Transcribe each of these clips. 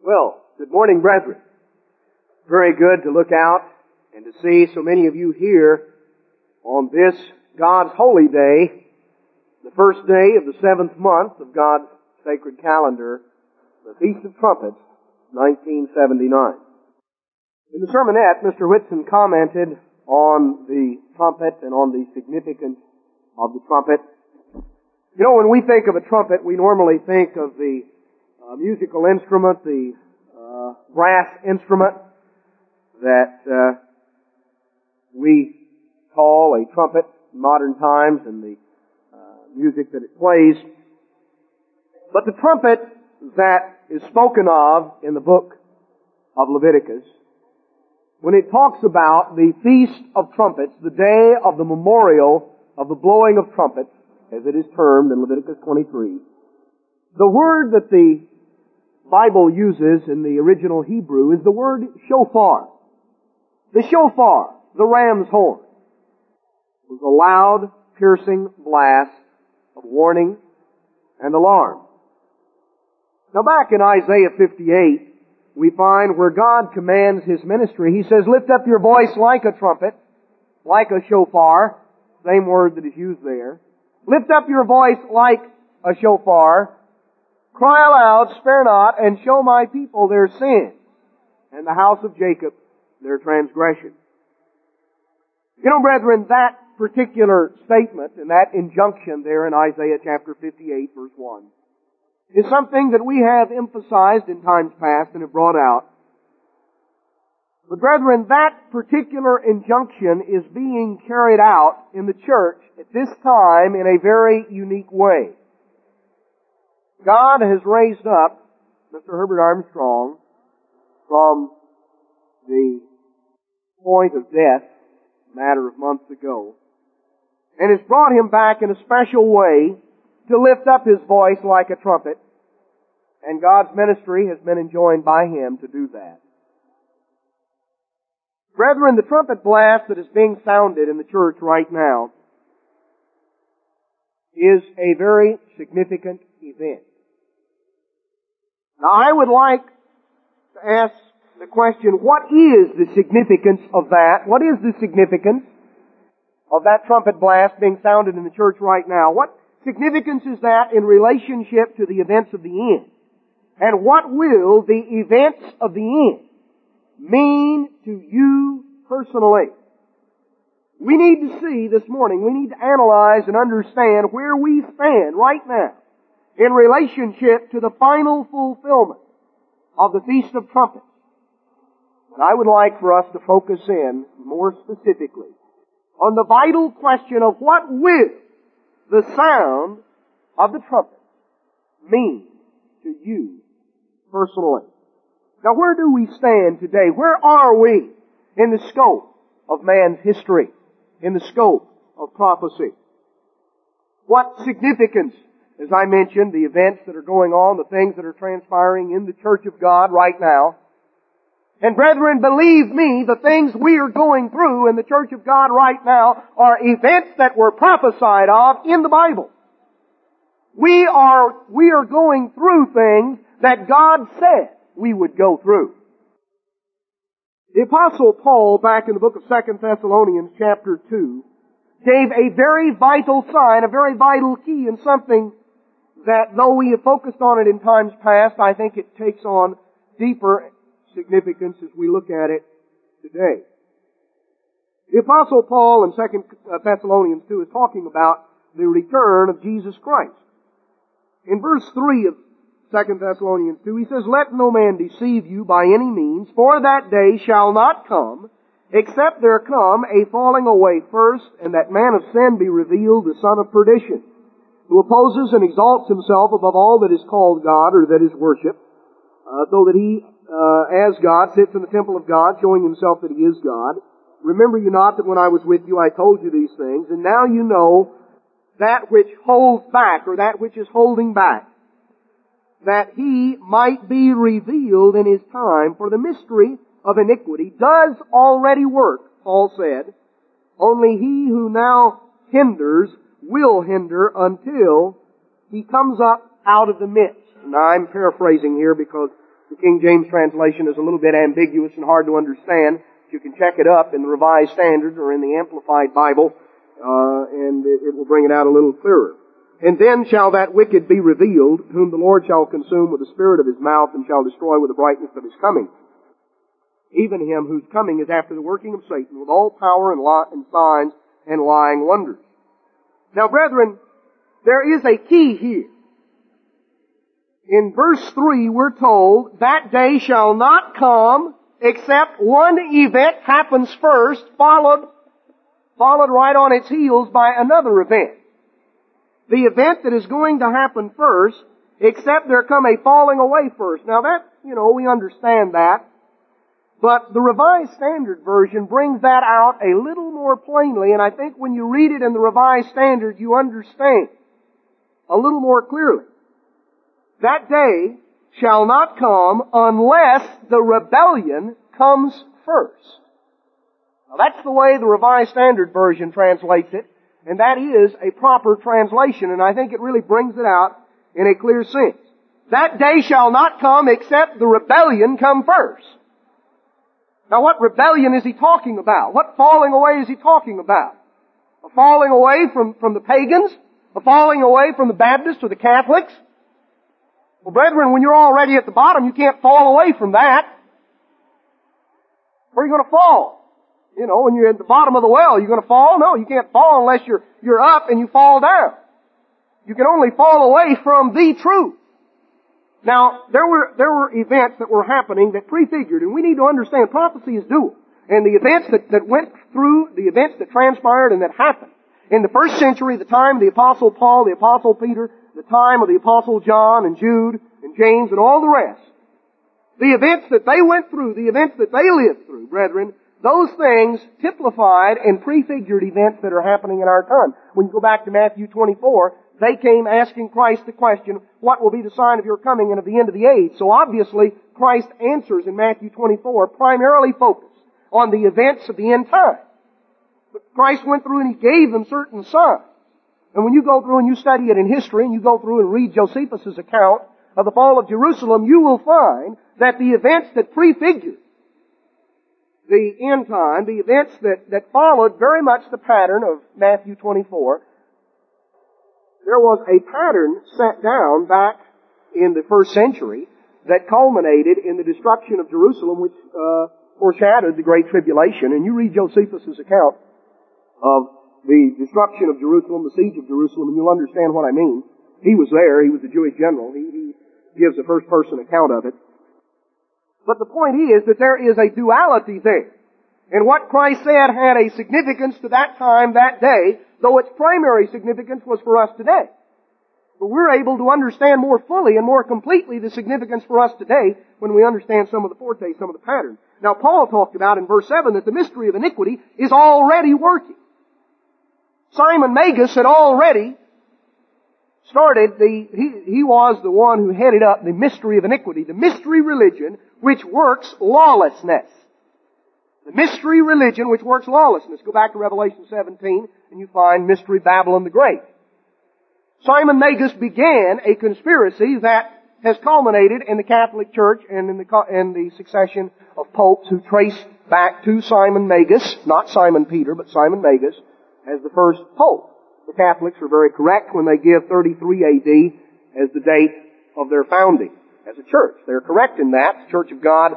Well, good morning, brethren. Very good to look out and to see so many of you here on this God's holy day, the first day of the 7th month of God's sacred calendar, the Feast of Trumpets, 1979. In the sermonette, Mr. Whitson commented on the trumpet and on the significance of the trumpet. You know, when we think of a trumpet, we normally think of the musical instrument, the brass instrument that we call a trumpet in modern times, and the music that it plays. But the trumpet that is spoken of in the book of Leviticus, when it talks about the Feast of Trumpets, the day of the memorial of the blowing of trumpets, as it is termed in Leviticus 23, the word that the Bible uses in the original Hebrew is the word shofar. The shofar, the ram's horn, was a loud, piercing blast of warning and alarm. Now back in Isaiah 58, we find where God commands His ministry, He says, lift up your voice like a trumpet, like a shofar, same word that is used there. Lift up your voice like a shofar, cry aloud, spare not, and show my people their sin, and the house of Jacob their transgression. You know, brethren, that particular statement and that injunction there in Isaiah chapter 58, verse 1, is something that we have emphasized in times past and have brought out. But brethren, that particular injunction is being carried out in the church at this time in a very unique way. God has raised up Mr. Herbert Armstrong from the point of death a matter of months ago, and has brought him back in a special way to lift up his voice like a trumpet, and God's ministry has been enjoined by him to do that. Brethren, the trumpet blast that is being sounded in the church right now is a very significant event. Now, I would like to ask the question, what is the significance of that? What is the significance of that trumpet blast being sounded in the church right now? What significance is that in relationship to the events of the end? And what will the events of the end mean to you personally? We need to see this morning, we need to analyze and understand where we stand right now in relationship to the final fulfillment of the Feast of Trumpets. And I would like for us to focus in more specifically on the vital question of what will the sound of the trumpet mean to you personally. Now, where do we stand today? Where are we in the scope of man's history, in the scope of prophecy? What significance, as I mentioned, the events that are going on, the things that are transpiring in the Church of God right now. And brethren, believe me, the things we are going through in the Church of God right now are events that were prophesied of in the Bible. We are going through things that God said we would go through. The Apostle Paul, back in the book of 2 Thessalonians chapter 2, gave a very vital sign, a very vital key, and something that, though we have focused on it in times past, I think it takes on deeper significance as we look at it today. The Apostle Paul in 2 Thessalonians 2 is talking about the return of Jesus Christ. In verse 3 of 2 Thessalonians 2, he says, let no man deceive you by any means, for that day shall not come, except there come a falling away first, and that man of sin be revealed, the son of perdition, who opposes and exalts himself above all that is called God, or that is worshipped, so that he, as God, sits in the temple of God, showing himself that he is God. Remember you not that when I was with you I told you these things, and now you know that which holds back, or that which is holding back, that he might be revealed in his time, for the mystery of iniquity does already work, Paul said. Only he who now hinders will hinder until he comes up out of the midst. Now I'm paraphrasing here because The King James translation is a little bit ambiguous and hard to understand. You can check it up in the Revised Standard or in the Amplified Bible, and it will bring it out a little clearer. And then shall that wicked be revealed, whom the Lord shall consume with the spirit of his mouth, and shall destroy with the brightness of his coming. Even him whose coming is after the working of Satan, with all power and signs and lying wonders. Now, brethren, there is a key here. In verse 3, we're told, that day shall not come except one event happens first, followed right on its heels by another event. The event that is going to happen first, except there come a falling away first. Now that, we understand that. But the Revised Standard Version brings that out a little more plainly, and I think when you read it in the Revised Standard, you understand a little more clearly. That day shall not come unless the rebellion comes first. Now that's the way the Revised Standard Version translates it, and that is a proper translation, and I think it really brings it out in a clear sense. That day shall not come except the rebellion come first. Now what rebellion is he talking about? What falling away is he talking about? A falling away from the pagans? A falling away from the Baptists or the Catholics? Well, brethren, when you're already at the bottom, you can't fall away from that. Where are you going to fall? When you're at the bottom of the well, you're going to fall? No, you can't fall unless you're up and you fall down. You can only fall away from the truth. Now, there were events that were happening that prefigured, and we need to understand prophecy is dual. And the events that went through, the events that transpired and that happened. In the first century, the time of the Apostle Paul, the Apostle Peter, the time of the Apostle John and Jude and James and all the rest. The events that they went through, the events that they lived through, brethren, those things typified and prefigured events that are happening in our time. When you go back to Matthew 24, they came asking Christ the question, what will be the sign of your coming and of the end of the age? So obviously, Christ's answers in Matthew 24 primarily focus on the events of the end time. But Christ went through and He gave them certain signs. And when you go through and you study it in history, and you go through and read Josephus' account of the fall of Jerusalem, you will find that the events that prefigured the end time, the events that followed very much the pattern of Matthew 24, there was a pattern set down back in the first century that culminated in the destruction of Jerusalem, which foreshadowed the Great Tribulation. And you read Josephus' account of the destruction of Jerusalem, the siege of Jerusalem, and you'll understand what I mean. He was there. He was a Jewish general. He gives a first-person account of it. But the point is that there is a duality there. And what Christ said had a significance to that time, that day, though its primary significance was for us today. But we're able to understand more fully and more completely the significance for us today when we understand some of the forte, some of the patterns. Now, Paul talked about in verse 7 that the mystery of iniquity is already working. Simon Magus had already started he was the one who headed up the mystery of iniquity, the mystery religion which works lawlessness. The mystery religion which works lawlessness. Go back to Revelation 17 and you find Mystery Babylon the Great. Simon Magus began a conspiracy that has culminated in the Catholic Church and in the succession of popes who trace back to Simon Magus, not Simon Peter, but Simon Magus, as the first pope. The Catholics are very correct when they give 33 AD as the date of their founding as a church. They're correct in that. The Church of God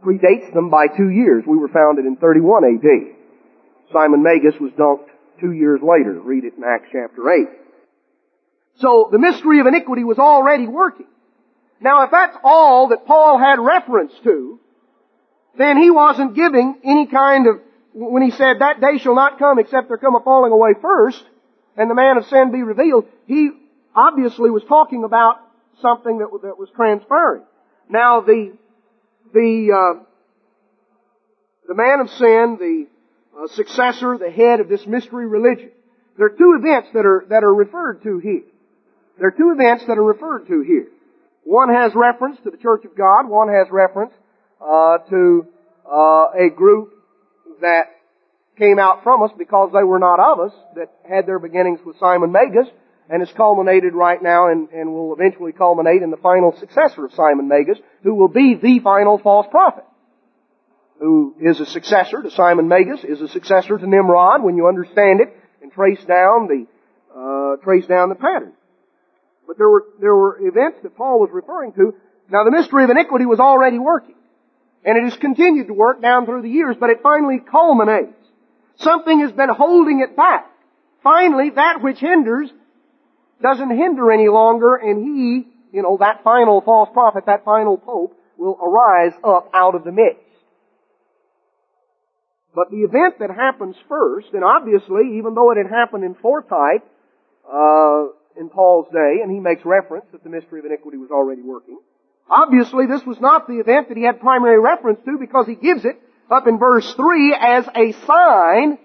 predates them by 2 years. We were founded in 31 AD. Simon Magus was dunked 2 years later. Read it in Acts chapter 8. So the mystery of iniquity was already working. Now if that's all that Paul had reference to, then he wasn't giving any kind of, when he said that day shall not come except there come a falling away first, and the man of sin be revealed, he obviously was talking about something that was transpiring. Now the man of sin, the successor, the head of this mystery religion, there are two events that are referred to here. There are two events that are referred to here. One has reference to the Church of God. One has reference to a group that came out from us because they were not of us, that had their beginnings with Simon Magus. and has culminated right now and will eventually culminate in the final successor of Simon Magus, who will be the final false prophet, who is a successor to Simon Magus, is a successor to Nimrod when you understand it and trace down the pattern. But there were events that Paul was referring to. Now the mystery of iniquity was already working, and it has continued to work down through the years, but it finally culminates. Something has been holding it back. Finally, that which hinders doesn't hinder any longer, and he, that final false prophet, that final pope, will arise up out of the midst. But the event that happens first, and obviously, even though it had happened in foretype, in Paul's day, and he makes reference that the mystery of iniquity was already working, obviously this was not the event that he had primary reference to, because he gives it up in verse 3 as a sign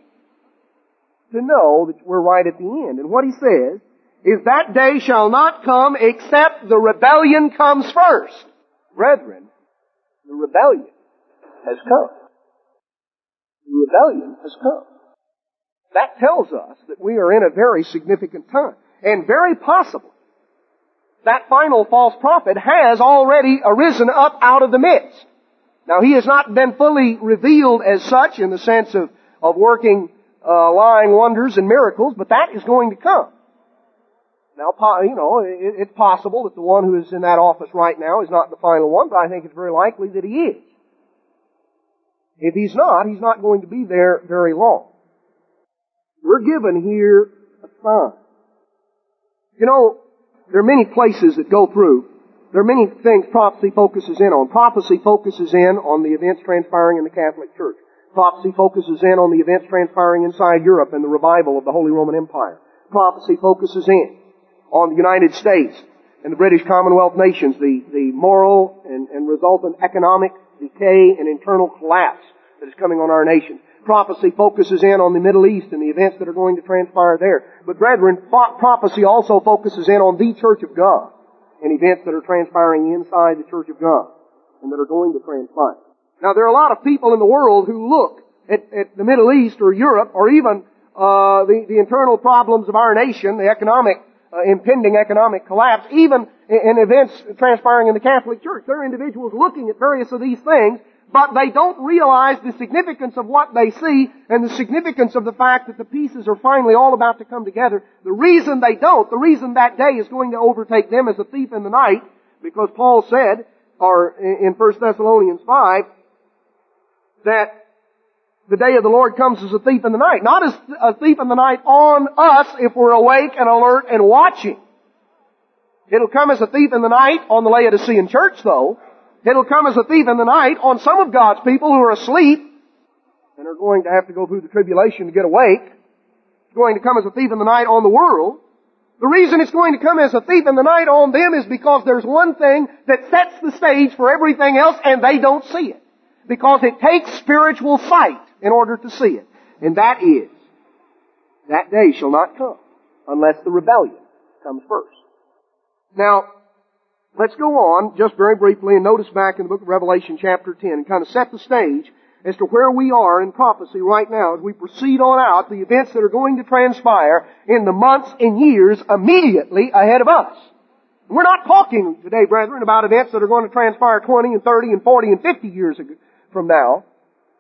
to know that we're right at the end. And what he says is, that day shall not come except the rebellion comes first. Brethren, the rebellion has come. The rebellion has come. That tells us that we are in a very significant time. And very possible that final false prophet has already arisen up out of the midst. Now, he has not been fully revealed as such in the sense of working lying wonders and miracles, but that is going to come. Now, it's possible that the one who is in that office right now is not the final one, but I think it's very likely that he is. If he's not going to be there very long. We're given here a sign. There are many places that go through. There are many things prophecy focuses in on. Prophecy focuses in on the events transpiring in the Catholic Church. Prophecy focuses in on the events transpiring inside Europe and the revival of the Holy Roman Empire. Prophecy focuses in on the United States and the British Commonwealth nations, the moral and resultant economic decay and internal collapse that is coming on our nation. Prophecy focuses in on the Middle East and the events that are going to transpire there. But brethren, prophecy also focuses in on the Church of God and events that are transpiring inside the Church of God and that are going to transpire. Now, there are a lot of people in the world who look at the Middle East or Europe or even the internal problems of our nation, the impending economic collapse, even in events transpiring in the Catholic Church. There are individuals looking at various of these things, but they don't realize the significance of what they see and the significance of the fact that the pieces are finally all about to come together. The reason that day is going to overtake them as a thief in the night, because Paul said, or in 1 Thessalonians 5, that the day of the Lord comes as a thief in the night. Not as a thief in the night on us if we're awake and alert and watching. It'll come as a thief in the night on the Laodicean church, though. It'll come as a thief in the night on some of God's people who are asleep and are going to have to go through the tribulation to get awake. It's going to come as a thief in the night on the world. The reason it's going to come as a thief in the night on them is because there's one thing that sets the stage for everything else, and they don't see it. Because it takes spiritual sight in order to see it. And that is, that day shall not come unless the rebellion comes first. Now, let's go on just very briefly and notice back in the book of Revelation chapter 10 and kind of set the stage as to where we are in prophecy right now as we proceed on out the events that are going to transpire in the months and years immediately ahead of us. We're not talking today, brethren, about events that are going to transpire 20 and 30 and 40 and 50 years from now.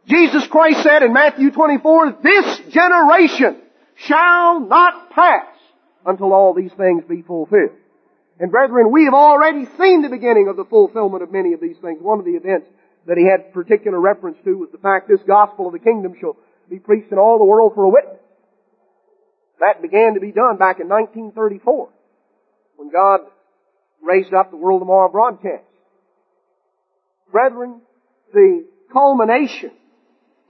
Jesus Christ said in Matthew 24, "This generation shall not pass until all these things be fulfilled." And brethren, we have already seen the beginning of the fulfillment of many of these things. One of the events that he had particular reference to was the fact this gospel of the kingdom shall be preached in all the world for a witness. That began to be done back in 1934 when God raised up the World Tomorrow broadcast. Brethren, the culmination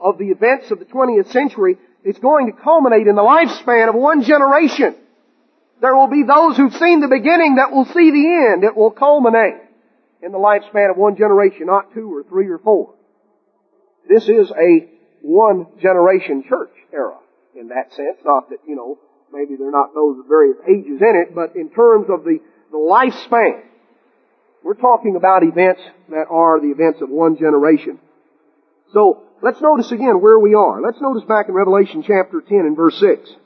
of the events of the 20th century is going to culminate in the lifespan of one generation. There will be those who've seen the beginning that will see the end. It will culminate in the lifespan of one generation, not 2 or 3 or 4. This is a one-generation church era in that sense. Not that, maybe there are not those of various ages in it, but in terms of the lifespan, we're talking about events that are the events of one generation. So, let's notice again where we are. Let's notice back in Revelation chapter 10 and verse 6.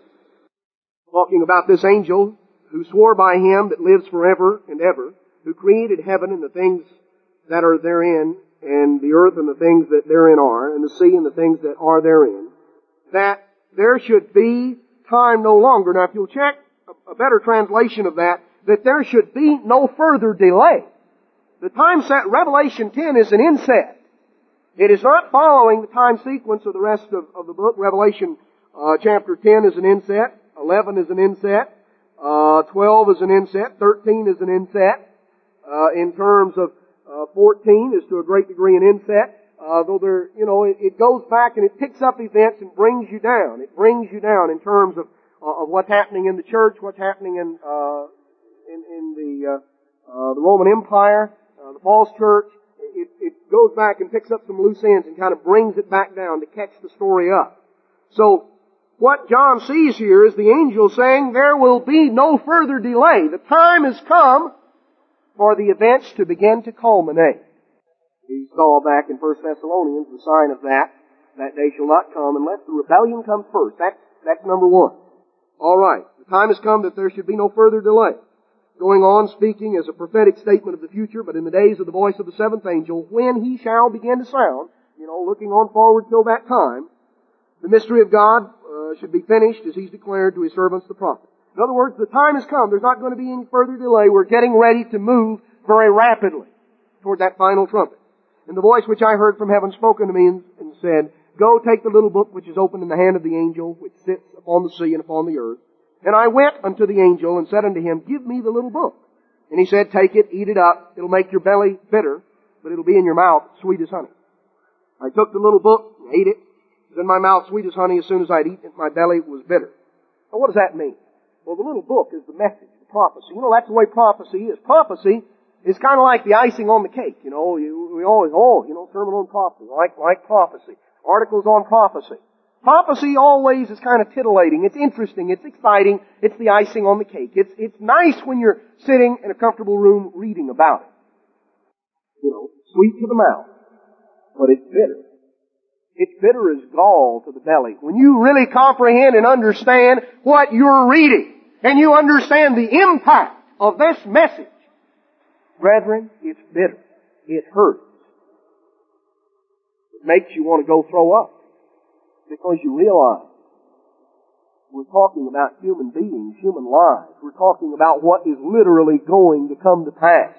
Talking about this angel who swore by Him that lives forever and ever, who created heaven and the things that are therein, and the earth and the things that therein are, and the sea and the things that are therein, that there should be time no longer. Now, if you'll check a better translation of that there should be no further delay. The time set, Revelation 10 is an inset. It is not following the time sequence of the rest of the book. Revelation chapter 10 is an inset, 11 is an inset, 12 is an inset, 13 is an inset. In terms of 14 is to a great degree an inset. Though it goes back and it picks up events and brings you down. It brings you down in terms of what's happening in the church, what's happening in the Roman Empire, the false church. It goes back and picks up some loose ends and kind of brings it back down to catch the story up. So, what John sees here is the angel saying there will be no further delay. The time has come for the events to begin to culminate. We saw back in 1 Thessalonians the sign of that day shall not come unless the rebellion comes first. That's number one. Alright, the time has come that there should be no further delay. Going on speaking as a prophetic statement of the future, but in the days of the voice of the seventh angel, when he shall begin to sound, looking on forward till that time, the mystery of God should be finished as He's declared to His servants the prophets. In other words, the time has come. There's not going to be any further delay. We're getting ready to move very rapidly toward that final trumpet. And the voice which I heard from heaven spoke unto me and said, Go, take the little book which is opened in the hand of the angel which sits upon the sea and upon the earth. And I went unto the angel and said unto him, Give me the little book. And he said, Take it, eat it up. It'll make your belly bitter, but it'll be in your mouth sweet as honey. I took the little book and ate it. It was in my mouth sweet as honey. As soon as I'd eaten it, my belly was bitter. Now what does that mean? Well, the little book is the message, the prophecy. That's the way prophecy is. Prophecy is kind of like the icing on the cake. We always, sermon on prophecy, like prophecy. Articles on prophecy. Prophecy always is kind of titillating. It's interesting. It's exciting. It's the icing on the cake. It's nice when you're sitting in a comfortable room reading about it. Sweet to the mouth. But it's bitter. It's bitter as gall to the belly. When you really comprehend and understand what you're reading, and you understand the impact of this message, brethren, it's bitter. It hurts. It makes you want to go throw up. Because you realize we're talking about human beings, human lives. We're talking about what is literally going to come to pass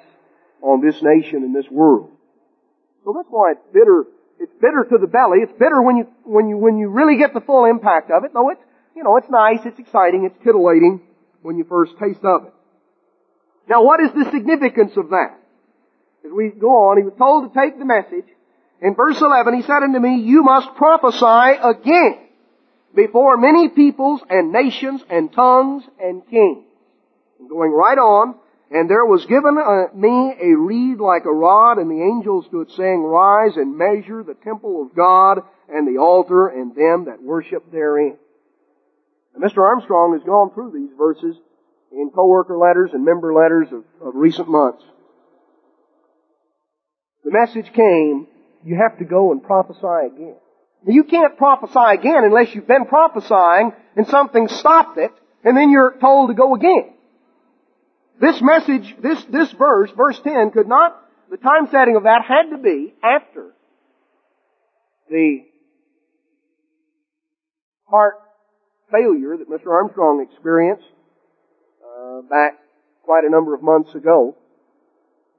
on this nation and this world. So that's why it's bitter. It's bitter to the belly. It's bitter when you really get the full impact of it. Though it's nice, it's exciting, it's titillating when you first taste of it. Now, what is the significance of that? As we go on, he was told to take the message. In verse 11, he said unto me, You must prophesy again before many peoples and nations and tongues and kings. And going right on, and there was given me a reed like a rod, and the angel stood saying, Rise and measure the temple of God and the altar and them that worship therein. And Mr. Armstrong has gone through these verses in co-worker letters and member letters of recent months. The message came, you have to go and prophesy again. Now, you can't prophesy again unless you've been prophesying and something stopped it, and then you're told to go again. This message, this verse 10, the time setting of that had to be after the heart failure that Mr. Armstrong experienced back quite a number of months ago.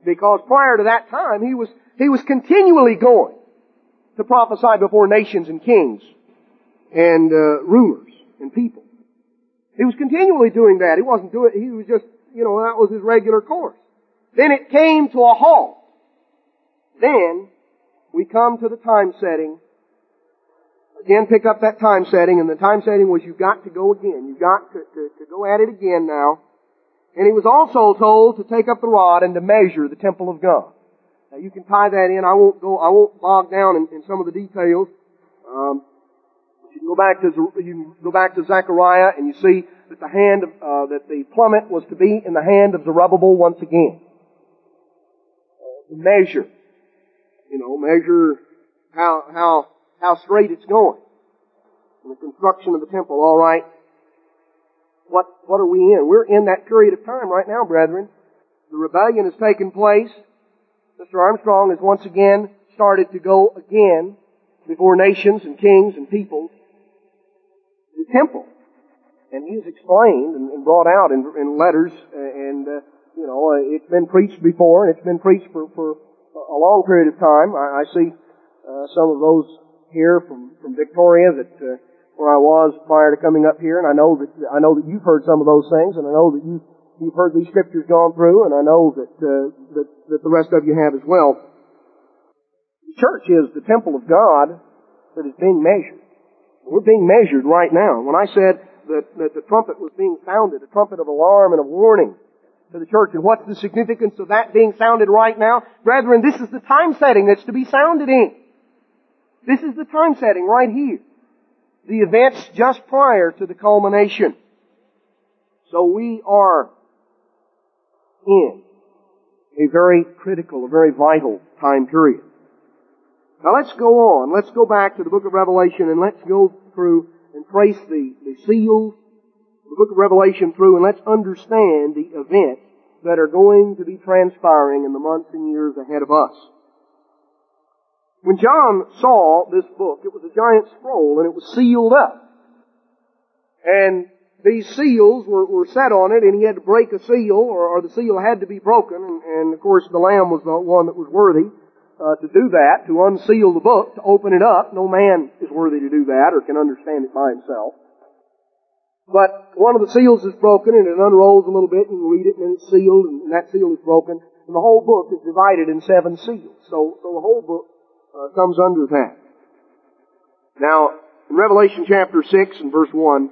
Because prior to that time, he was continually going to prophesy before nations and kings and rulers and people. He was continually doing that. He was just, that was his regular course. Then it came to a halt. Then we come to the time setting. Again, pick up that time setting, and the time setting was you've got to go again. You've got to go at it again now. And he was also told to take up the rod and to measure the temple of God. Now you can tie that in. I won't bog down in some of the details. You can go back to Zechariah, and you see that that the plummet was to be in the hand of Zerubbabel once again. Measure how straight it's going. In the construction of the temple, all right. What are we in? We're in that period of time right now, brethren. The rebellion has taken place. Mr. Armstrong has once again started to go again before nations and kings and peoples. The temple. And he's explained and brought out in letters, it's been preached before, and it's been preached for a long period of time. I see some of those here from Victoria that where I was prior to coming up here, and I know that you've heard some of those things, and I know that you've heard these scriptures gone through, and I know that the rest of you have as well. The church is the temple of God that is being measured. We're being measured right now. When I said that the trumpet was being sounded, a trumpet of alarm and of warning to the church, and what's the significance of that being sounded right now? Brethren, this is the time setting that's to be sounded in. This is the time setting right here. The events just prior to the culmination. So we are in a very critical, a very vital time period. Now let's go on. Let's go back to the book of Revelation and let's go through and trace the seals, the book of Revelation through, and let's understand the events that are going to be transpiring in the months and years ahead of us. When John saw this book, it was a giant scroll and it was sealed up. And these seals were set on it, and he had to break a seal, or the seal had to be broken, and of course the Lamb was the one that was worthy to do that, to unseal the book, to open it up. No man is worthy to do that or can understand it by himself. But one of the seals is broken, and it unrolls a little bit, and you read it, and then it's sealed, and that seal is broken, and the whole book is divided in 7 seals. So the whole book comes under that. Now, in Revelation chapter 6 and verse 1,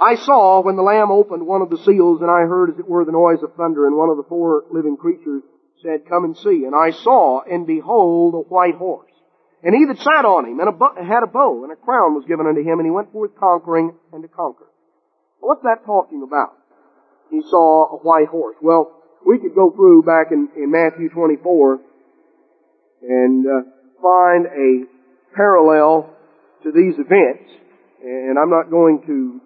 I saw when the Lamb opened one of the seals, and I heard as it were the noise of thunder, and one of the 4 living creatures said, "Come and see." And I saw, and behold, a white horse. And he that sat on him had a bow, and a crown was given unto him, and he went forth conquering and to conquer. What's that talking about? He saw a white horse. Well, we could go through back in Matthew 24 and find a parallel to these events. And I'm not going to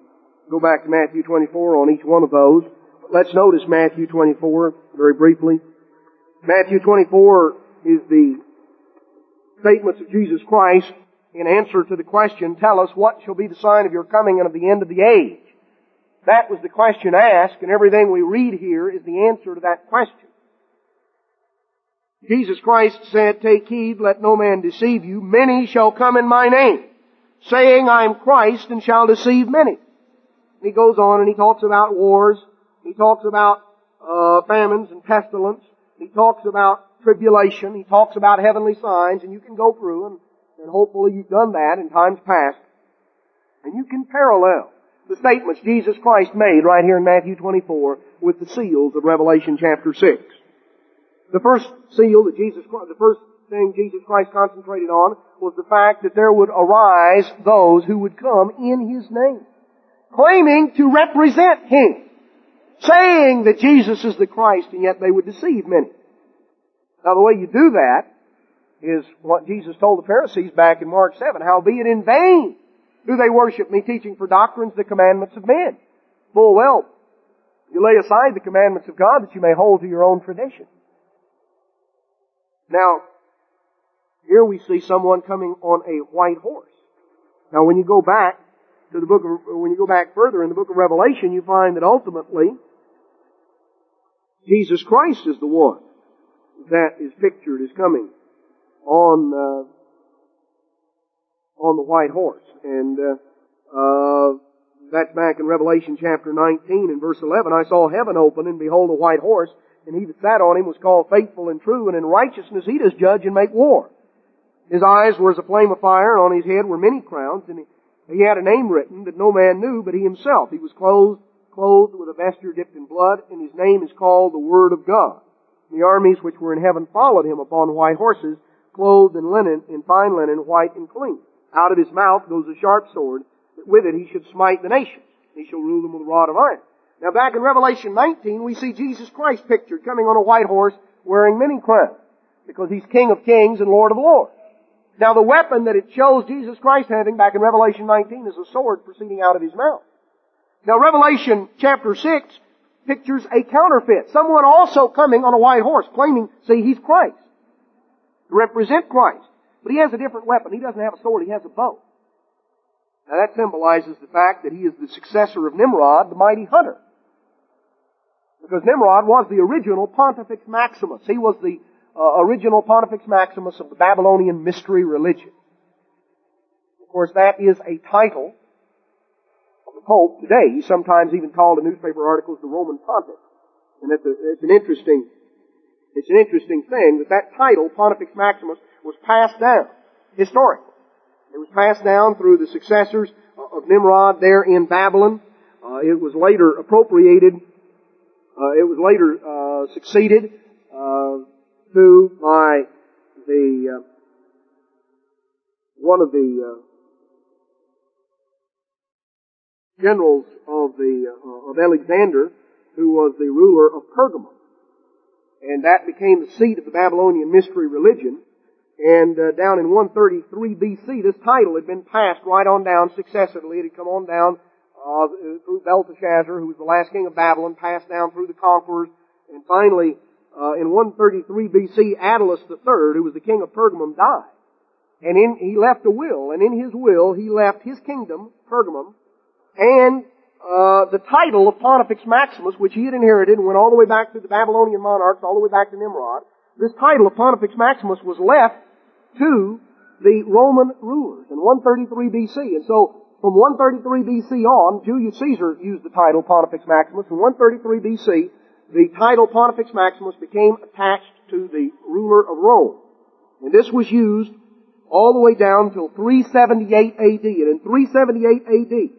go back to Matthew 24 on each one of those. But let's notice Matthew 24 very briefly. Matthew 24 is the statements of Jesus Christ in answer to the question, "Tell us what shall be the sign of your coming and of the end of the age." That was the question asked, and everything we read here is the answer to that question. Jesus Christ said, "Take heed, let no man deceive you. Many shall come in my name, saying, I am Christ, and shall deceive many." And he goes on and he talks about wars. He talks about famines and pestilence. He talks about tribulation. He talks about heavenly signs, and you can go through, and hopefully you've done that in times past. And you can parallel the statements Jesus Christ made right here in Matthew 24 with the seals of Revelation chapter 6. The first seal that the first thing Jesus Christ concentrated on was the fact that there would arise those who would come in His name, claiming to represent Him, saying that Jesus is the Christ, and yet they would deceive many. Now the way you do that is what Jesus told the Pharisees back in Mark 7, "Howbeit in vain do they worship me, teaching for doctrines the commandments of men." Full well, you lay aside the commandments of God that you may hold to your own tradition. Now, here we see someone coming on a white horse. Now when you go back to when you go back further in the book of Revelation, you find that ultimately Jesus Christ is the one that is pictured as coming on the white horse. And that's back in Revelation chapter 19 and verse 11. "I saw heaven open, and behold a white horse, and he that sat on him was called Faithful and True, and in righteousness he does judge and make war. His eyes were as a flame of fire, and on his head were many crowns, and he had a name written that no man knew but he himself. He was clothed with a vesture dipped in blood, and his name is called the Word of God. The armies which were in heaven followed him upon white horses, clothed in fine linen, white and clean. Out of his mouth goes a sharp sword, that with it he should smite the nations. He shall rule them with a rod of iron." Now back in Revelation 19, we see Jesus Christ pictured coming on a white horse, wearing many crowns, because He's King of kings and Lord of lords. Now the weapon that it shows Jesus Christ having back in Revelation 19 is a sword proceeding out of His mouth. Now Revelation chapter 6 pictures a counterfeit. Someone also coming on a white horse, claiming, see, he's Christ. To represent Christ. But he has a different weapon. He doesn't have a sword, he has a bow. Now that symbolizes the fact that he is the successor of Nimrod, the mighty hunter. Because Nimrod was the original Pontifex Maximus. He was the original Pontifex Maximus of the Babylonian mystery religion. Of course, that is a title of the Pope today. He's sometimes even called in newspaper articles the Roman Pontiff. And it's an interesting thing that title, Pontifex Maximus, was passed down historically. It was passed down through the successors of Nimrod there in Babylon. It was later appropriated. It was later succeeded to by the one of the generals of Alexander, who was the ruler of Pergamum, and that became the seat of the Babylonian mystery religion. And down in 133 B.C., this title had been passed right on down successively. It had come on down through Belteshazzar, who was the last king of Babylon, passed down through the conquerors, and finally, in 133 B.C., Attalus III, who was the king of Pergamum, died. And he left a will, and in his will, he left his kingdom, Pergamum, and the title of Pontifex Maximus, which he had inherited and went all the way back to the Babylonian monarchs, all the way back to Nimrod. This title of Pontifex Maximus was left to the Roman rulers in 133 B.C. And so, from 133 B.C. on, Julius Caesar used the title Pontifex Maximus. In 133 B.C., the title Pontifex Maximus became attached to the ruler of Rome. And this was used all the way down till 378 A.D. And in 378 A.D.,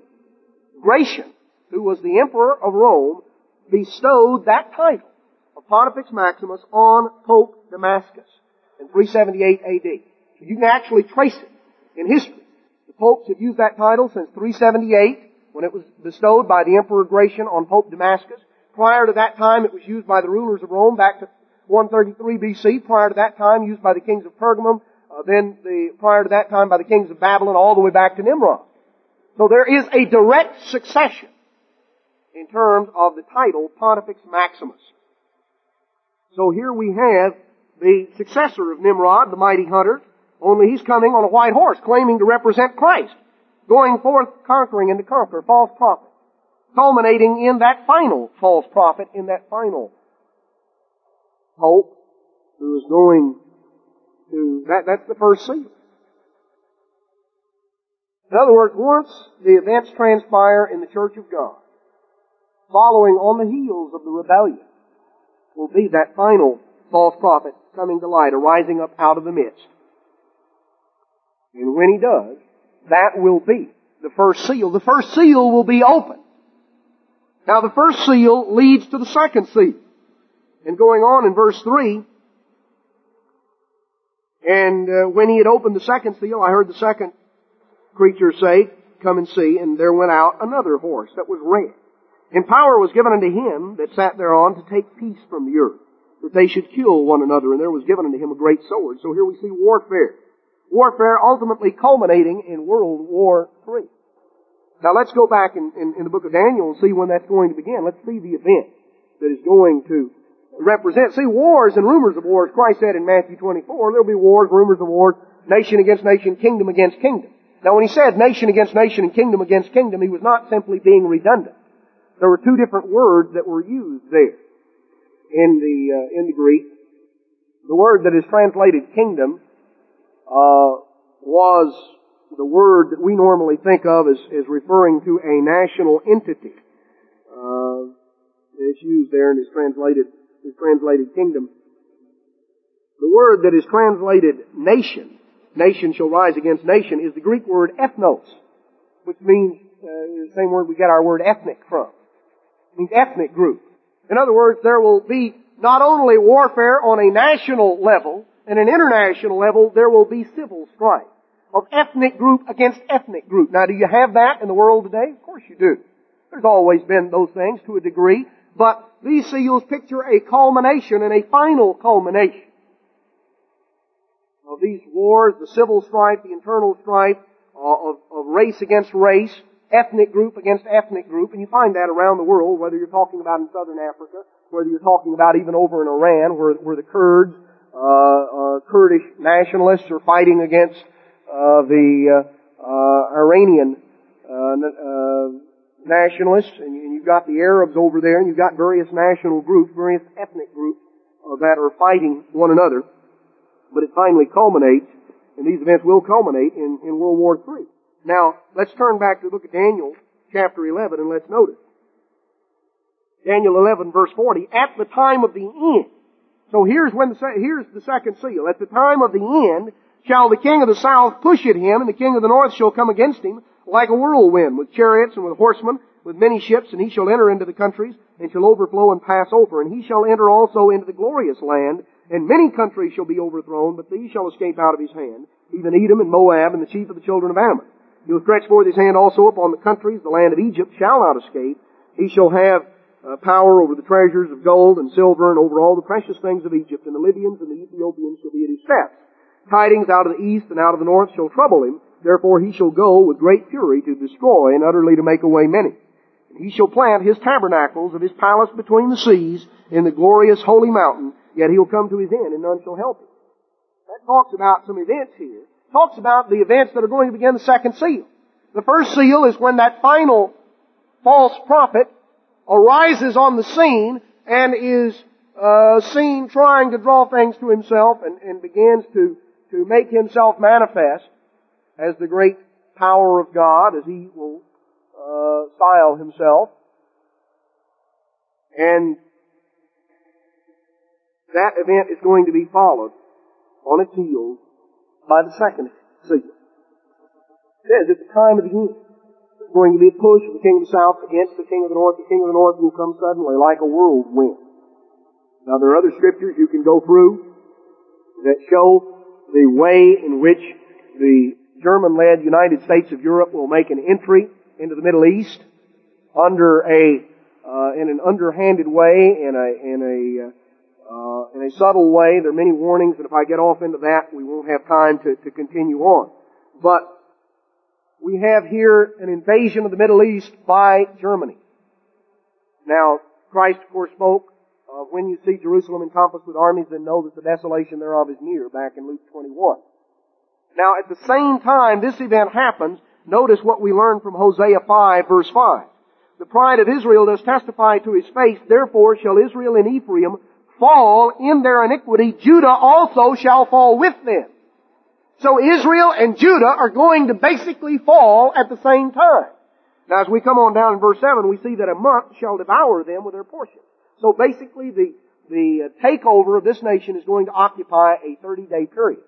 Gratian, who was the emperor of Rome, bestowed that title of Pontifex Maximus on Pope Damascus in 378 A.D. So you can actually trace it in history. The popes have used that title since 378, when it was bestowed by the Emperor Gratian on Pope Damascus. Prior to that time, it was used by the rulers of Rome back to 133 B.C. Prior to that time, used by the kings of Pergamum. Prior to that time, by the kings of Babylon, all the way back to Nimrod. So there is a direct succession in terms of the title Pontifex Maximus. So here we have the successor of Nimrod, the mighty hunter, only he's coming on a white horse, claiming to represent Christ, going forth conquering and to conquer false prophets, culminating in that final false prophet, in that final pope, who is going to, that's the first seal. In other words, once the events transpire in the Church of God, following on the heels of the rebellion, will be that final false prophet coming to light, arising up out of the midst. And when he does, that will be the first seal. The first seal will be open. Now the first seal leads to the second seal. And going on in verse 3, and when he had opened the second seal, I heard the second creature say, "Come and see," and there went out another horse that was red. And power was given unto him that sat thereon to take peace from the earth, that they should kill one another, and there was given unto him a great sword. So here we see warfare. Warfare ultimately culminating in World War III. Now let's go back in the book of Daniel and see when that's going to begin. Let's see the event that is going to represent. See, wars and rumors of wars, Christ said in Matthew 24, there'll be wars, rumors of wars, nation against nation, kingdom against kingdom. Now when he said nation against nation and kingdom against kingdom, he was not simply being redundant. There were two different words that were used there in the Greek. The word that is translated kingdom was the word that we normally think of as referring to a national entity. It's used there and is translated kingdom. The word that is translated nation, nation shall rise against nation, is the Greek word ethnos, which means the same word we get our word ethnic from. It means ethnic group. In other words, there will be not only warfare on a national level and an international level, there will be civil strife of ethnic group against ethnic group. Now, do you have that in the world today? Of course you do. There's always been those things to a degree, but these seals picture a culmination and a final culmination of these wars, the civil strife, the internal strife of race against race, ethnic group against ethnic group, and you find that around the world, whether you're talking about in southern Africa, whether you're talking about even over in Iran, where the Kurds, Kurdish nationalists are fighting against the Iranian nationalists, and you've got the Arabs over there, and you've got various national groups, various ethnic groups that are fighting one another. But it finally culminates, and these events will culminate in World War III. Now, let's turn back to the book of Daniel, chapter 11, and let's notice. Daniel 11, verse 40, at the time of the end. So here's the second seal. At the time of the end shall the king of the south push at him, and the king of the north shall come against him like a whirlwind, with chariots and with horsemen, with many ships, and he shall enter into the countries, and shall overflow and pass over. And he shall enter also into the glorious land, and many countries shall be overthrown, but these shall escape out of his hand, even Edom and Moab and the chief of the children of Ammon. He will stretch forth his hand also upon the countries. The land of Egypt shall not escape. He shall have power over the treasures of gold and silver, and over all the precious things of Egypt, and the Libyans and the Ethiopians shall be at his steps. Tidings out of the east and out of the north shall trouble him. Therefore he shall go with great fury to destroy and utterly to make away many. And he shall plant his tabernacles of his palace between the seas in the glorious holy mountain, yet he'll come to his end, and none shall help him. That talks about some events here. Talks about the events that are going to begin the second seal. The first seal is when that final false prophet arises on the scene and is seen trying to draw things to himself and begins to make himself manifest as the great power of God, as he will style himself. And that event is going to be followed on its heels by the second seal. It says at the time of the end, there's going to be a push of the king of the south against the king of the north. The king of the north will come suddenly like a whirlwind. Now there are other scriptures you can go through that show the way in which the German-led United States of Europe will make an entry into the Middle East in an underhanded way, in a subtle way. There are many warnings, and if I get off into that, we won't have time to continue on. But we have here an invasion of the Middle East by Germany. Now, Christ, of course, spoke of when you see Jerusalem encompassed with armies, then know that the desolation thereof is near, back in Luke 21. Now, at the same time this event happens, notice what we learn from Hosea 5, verse 5. The pride of Israel does testify to his face, therefore shall Israel and Ephraim fall in their iniquity, Judah also shall fall with them. So Israel and Judah are going to basically fall at the same time. Now as we come on down in verse 7, we see that a month shall devour them with their portion. So basically the takeover of this nation is going to occupy a 30-day period,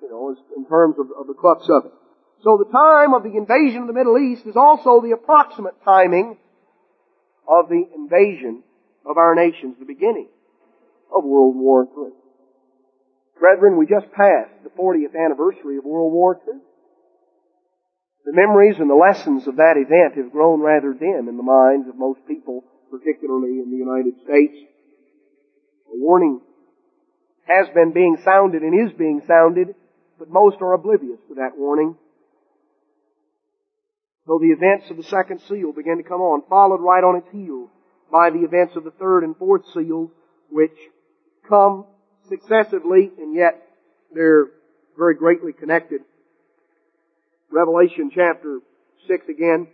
in terms of the crux of it. So the time of the invasion of the Middle East is also the approximate timing of the invasion of our nations, the beginning of World War III. Brethren, we just passed the 40th anniversary of World War II. The memories and the lessons of that event have grown rather dim in the minds of most people, particularly in the United States. A warning has been being sounded and is being sounded, but most are oblivious to that warning. So the events of the second seal begin to come on, followed right on its heels by the events of the third and fourth seals, which come successively, and yet they're very greatly connected. Revelation chapter 6 again,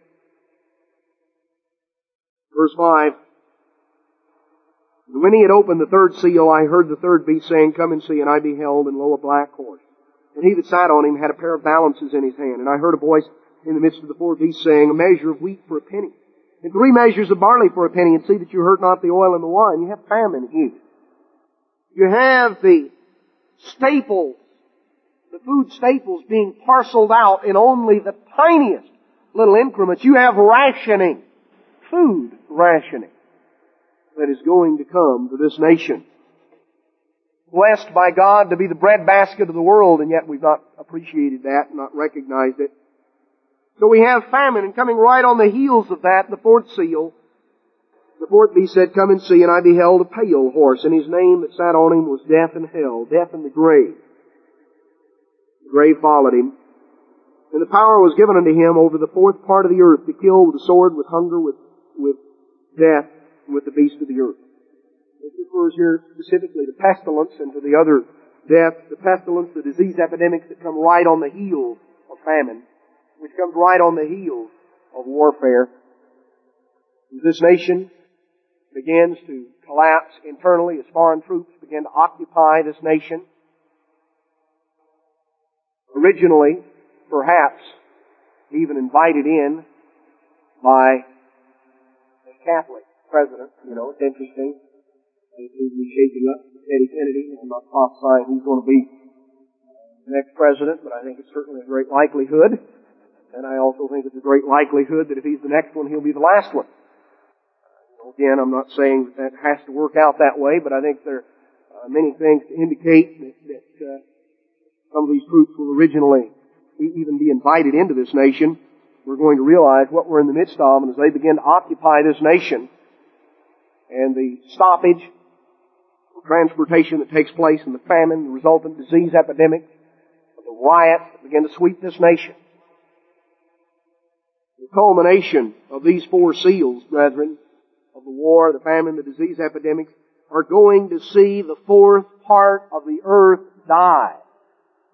verse 5. And when he had opened the third seal, I heard the third beast saying, Come and see. And I beheld, and lo, a black horse. And he that sat on him had a pair of balances in his hand. And I heard a voice in the midst of the four beasts saying, A measure of wheat for a penny, and 3 measures of barley for a penny, and see that you hurt not the oil and the wine. You have famine here. You have the staples, the food staples being parceled out in only the tiniest little increments. You have rationing, food rationing, that is going to come to this nation. Blessed by God to be the breadbasket of the world, and yet we've not appreciated that, not recognized it. So we have famine, and coming right on the heels of that, the fourth seal, the fourth beast said, Come and see, and I beheld a pale horse, and his name that sat on him was Death and Hell, death and the grave. The grave followed him. And the power was given unto him over the fourth part of the earth to kill with the sword, with hunger, with death, and with the beast of the earth. This refers here specifically to pestilence and to the other death, the pestilence, the disease epidemics that come right on the heels of famine, which comes right on the heels of warfare. This nation begins to collapse internally as foreign troops begin to occupy this nation. Originally, perhaps, even invited in by a Catholic president. You know, it's interesting. It seems to be shaping up for Teddy Kennedy. I'm not prophesying who's going to be the next president, but I think it's certainly a great likelihood. And I also think it's a great likelihood that if he's the next one, he'll be the last one. Again, I'm not saying that has to work out that way, but I think there are many things to indicate that some of these troops will originally even be invited into this nation. We're going to realize what we're in the midst of, and as they begin to occupy this nation, and the stoppage, the transportation that takes place, and the famine, the resultant disease epidemic, the riots that begin to sweep this nation. The culmination of these four seals, brethren, of the war, the famine, the disease epidemics, are going to see the fourth part of the earth die.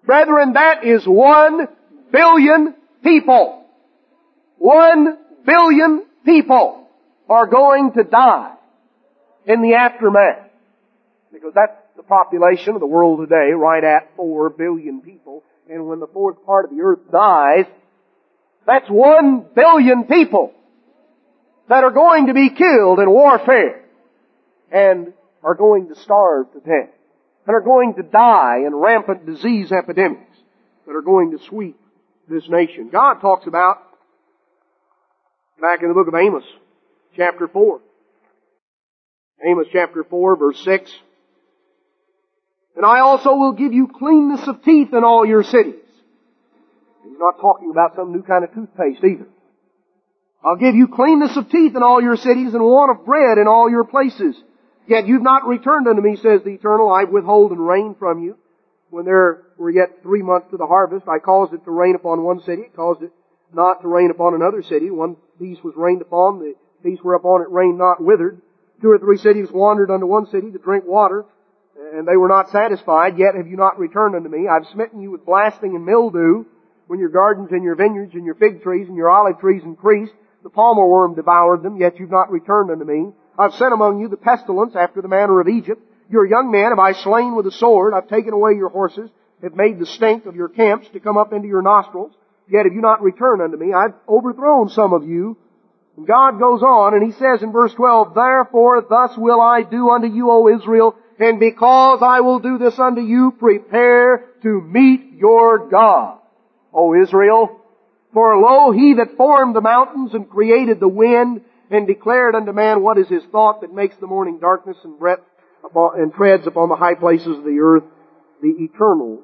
Brethren, that is 1 billion people. 1 billion people are going to die in the aftermath. Because that's the population of the world today, right at 4 billion people. And when the fourth part of the earth dies, that's 1 billion people that are going to be killed in warfare and are going to starve to death and are going to die in rampant disease epidemics that are going to sweep this nation. God talks about, back in the book of Amos, chapter 4. Amos chapter 4, verse 6. And I also will give you cleanness of teeth in all your cities. He's not talking about some new kind of toothpaste either. I'll give you cleanness of teeth in all your cities and want of bread in all your places. Yet you've not returned unto me, says the Eternal. I withhold and rain from you. When there were yet 3 months to the harvest, I caused it to rain upon one city, caused it not to rain upon another city. One piece was rained upon, the piece whereupon it rained not withered. 2 or 3 cities wandered unto one city to drink water, and they were not satisfied. Yet have you not returned unto me. I've smitten you with blasting and mildew, when your gardens and your vineyards and your fig trees and your olive trees increased. The palmer worm devoured them, yet you've not returned unto me. I've sent among you the pestilence after the manner of Egypt. Your young men have I slain with the sword. I've taken away your horses, have made the stink of your camps to come up into your nostrils. Yet have you not returned unto me. I've overthrown some of you. And God goes on, and He says in verse 12, Therefore thus will I do unto you, O Israel, and because I will do this unto you, prepare to meet your God, O Israel. For lo, He that formed the mountains and created the wind and declared unto man what is His thought that makes the morning darkness and breadth and treads upon the high places of the earth. The Eternal,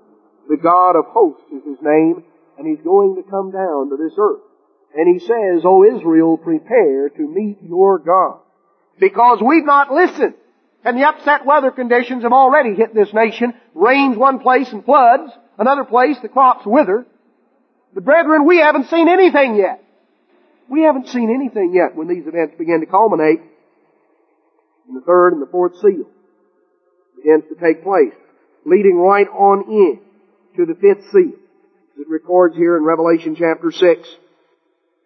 the God of hosts is His name, and He's going to come down to this earth. And He says, O Israel, prepare to meet your God. Because we've not listened. And the upset weather conditions have already hit this nation. Rains one place and floods. Another place the crops wither. But brethren, we haven't seen anything yet. We haven't seen anything yet when these events begin to culminate. And the third and the fourth seal begins to take place, leading right on in to the fifth seal. It records here in Revelation chapter 6.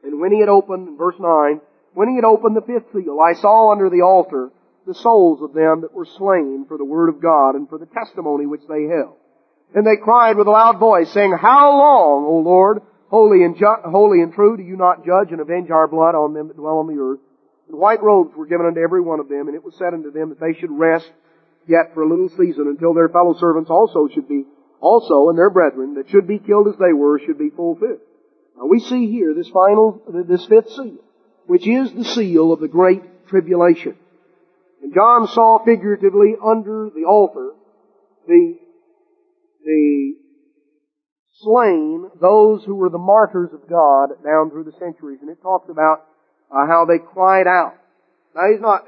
And when He had opened, in verse 9, when He had opened the fifth seal, I saw under the altar the souls of them that were slain for the word of God and for the testimony which they held. And they cried with a loud voice, saying, How long, O Lord, holy and true, do you not judge and avenge our blood on them that dwell on the earth? And white robes were given unto every one of them, and it was said unto them that they should rest yet for a little season until their fellow servants also, and their brethren that should be killed as they were, should be fulfilled. Now we see here this fifth seal, which is the seal of the great tribulation. And John saw figuratively under the altar the slain, those who were the martyrs of God down through the centuries. And it talks about how they cried out. Now he's not,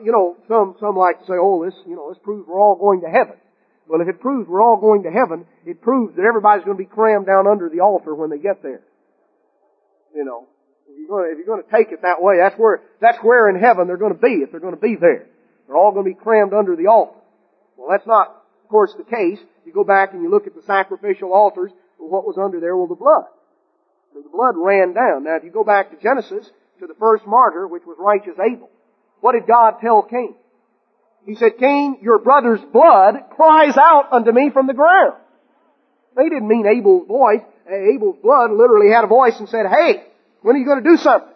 some like to say, this proves we're all going to heaven. Well, if it proves we're all going to heaven, it proves that everybody's going to be crammed down under the altar when they get there. You know, if you're going to take it that way, that's where in heaven they're going to be, if they're going to be there. They're all going to be crammed under the altar. Well, that's not, of course, the case. You go back and you look at the sacrificial altars, well, what was under there? Well, the blood. So the blood ran down. Now, if you go back to Genesis, to the first martyr, which was righteous Abel, what did God tell Cain? He said, Cain, your brother's blood cries out unto me from the ground. They didn't mean Abel's voice. Abel's blood literally had a voice and said, hey, when are you going to do something?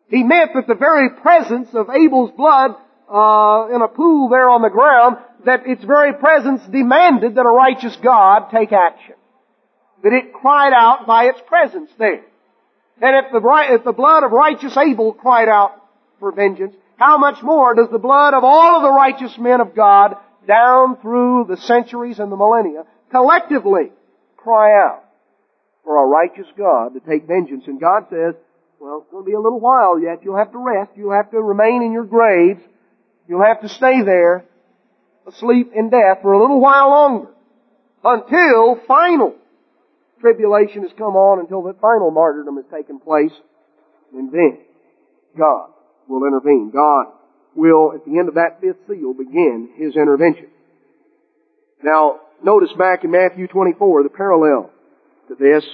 He meant that the very presence of Abel's blood in a pool there on the ground, that its very presence demanded that a righteous God take action. That it cried out by its presence there. And if the blood of righteous Abel cried out for vengeance, how much more does the blood of all of the righteous men of God down through the centuries and the millennia collectively cry out for a righteous God to take vengeance? And God says, well, it's going to be a little while yet. You'll have to rest. You'll have to remain in your graves. You'll have to stay there, asleep in death, for a little while longer, until final tribulation has come on, until the final martyrdom has taken place. And then God will intervene. God will, at the end of that fifth seal, begin His intervention. Now, notice back in Matthew 24, the parallel to this.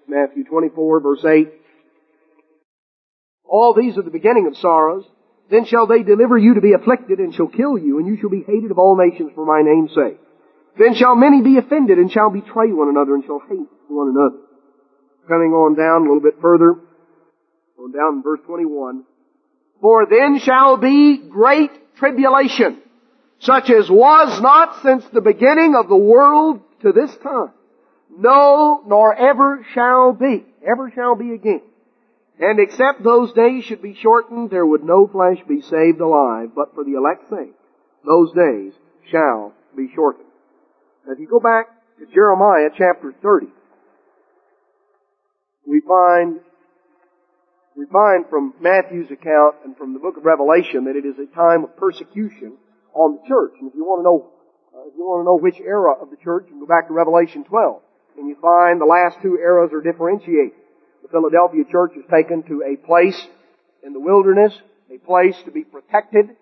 Matthew 24, verse 8. All these are the beginning of sorrows. Then shall they deliver you to be afflicted, and shall kill you, and you shall be hated of all nations for my name's sake. Then shall many be offended, and shall betray one another, and shall hate one another. Coming on down a little bit further, on down in verse 21. For then shall be great tribulation, such as was not since the beginning of the world to this time. No, nor ever shall be again. And except those days should be shortened, there would no flesh be saved alive, but for the elect's sake, those days shall be shortened. Now, if you go back to Jeremiah chapter 30, we find from Matthew's account and from the book of Revelation that it is a time of persecution on the church. And if you want to know which era of the church, you can go back to Revelation 12, and you find the last two eras are differentiated. The Philadelphia church is taken to a place in the wilderness, a place to be protected,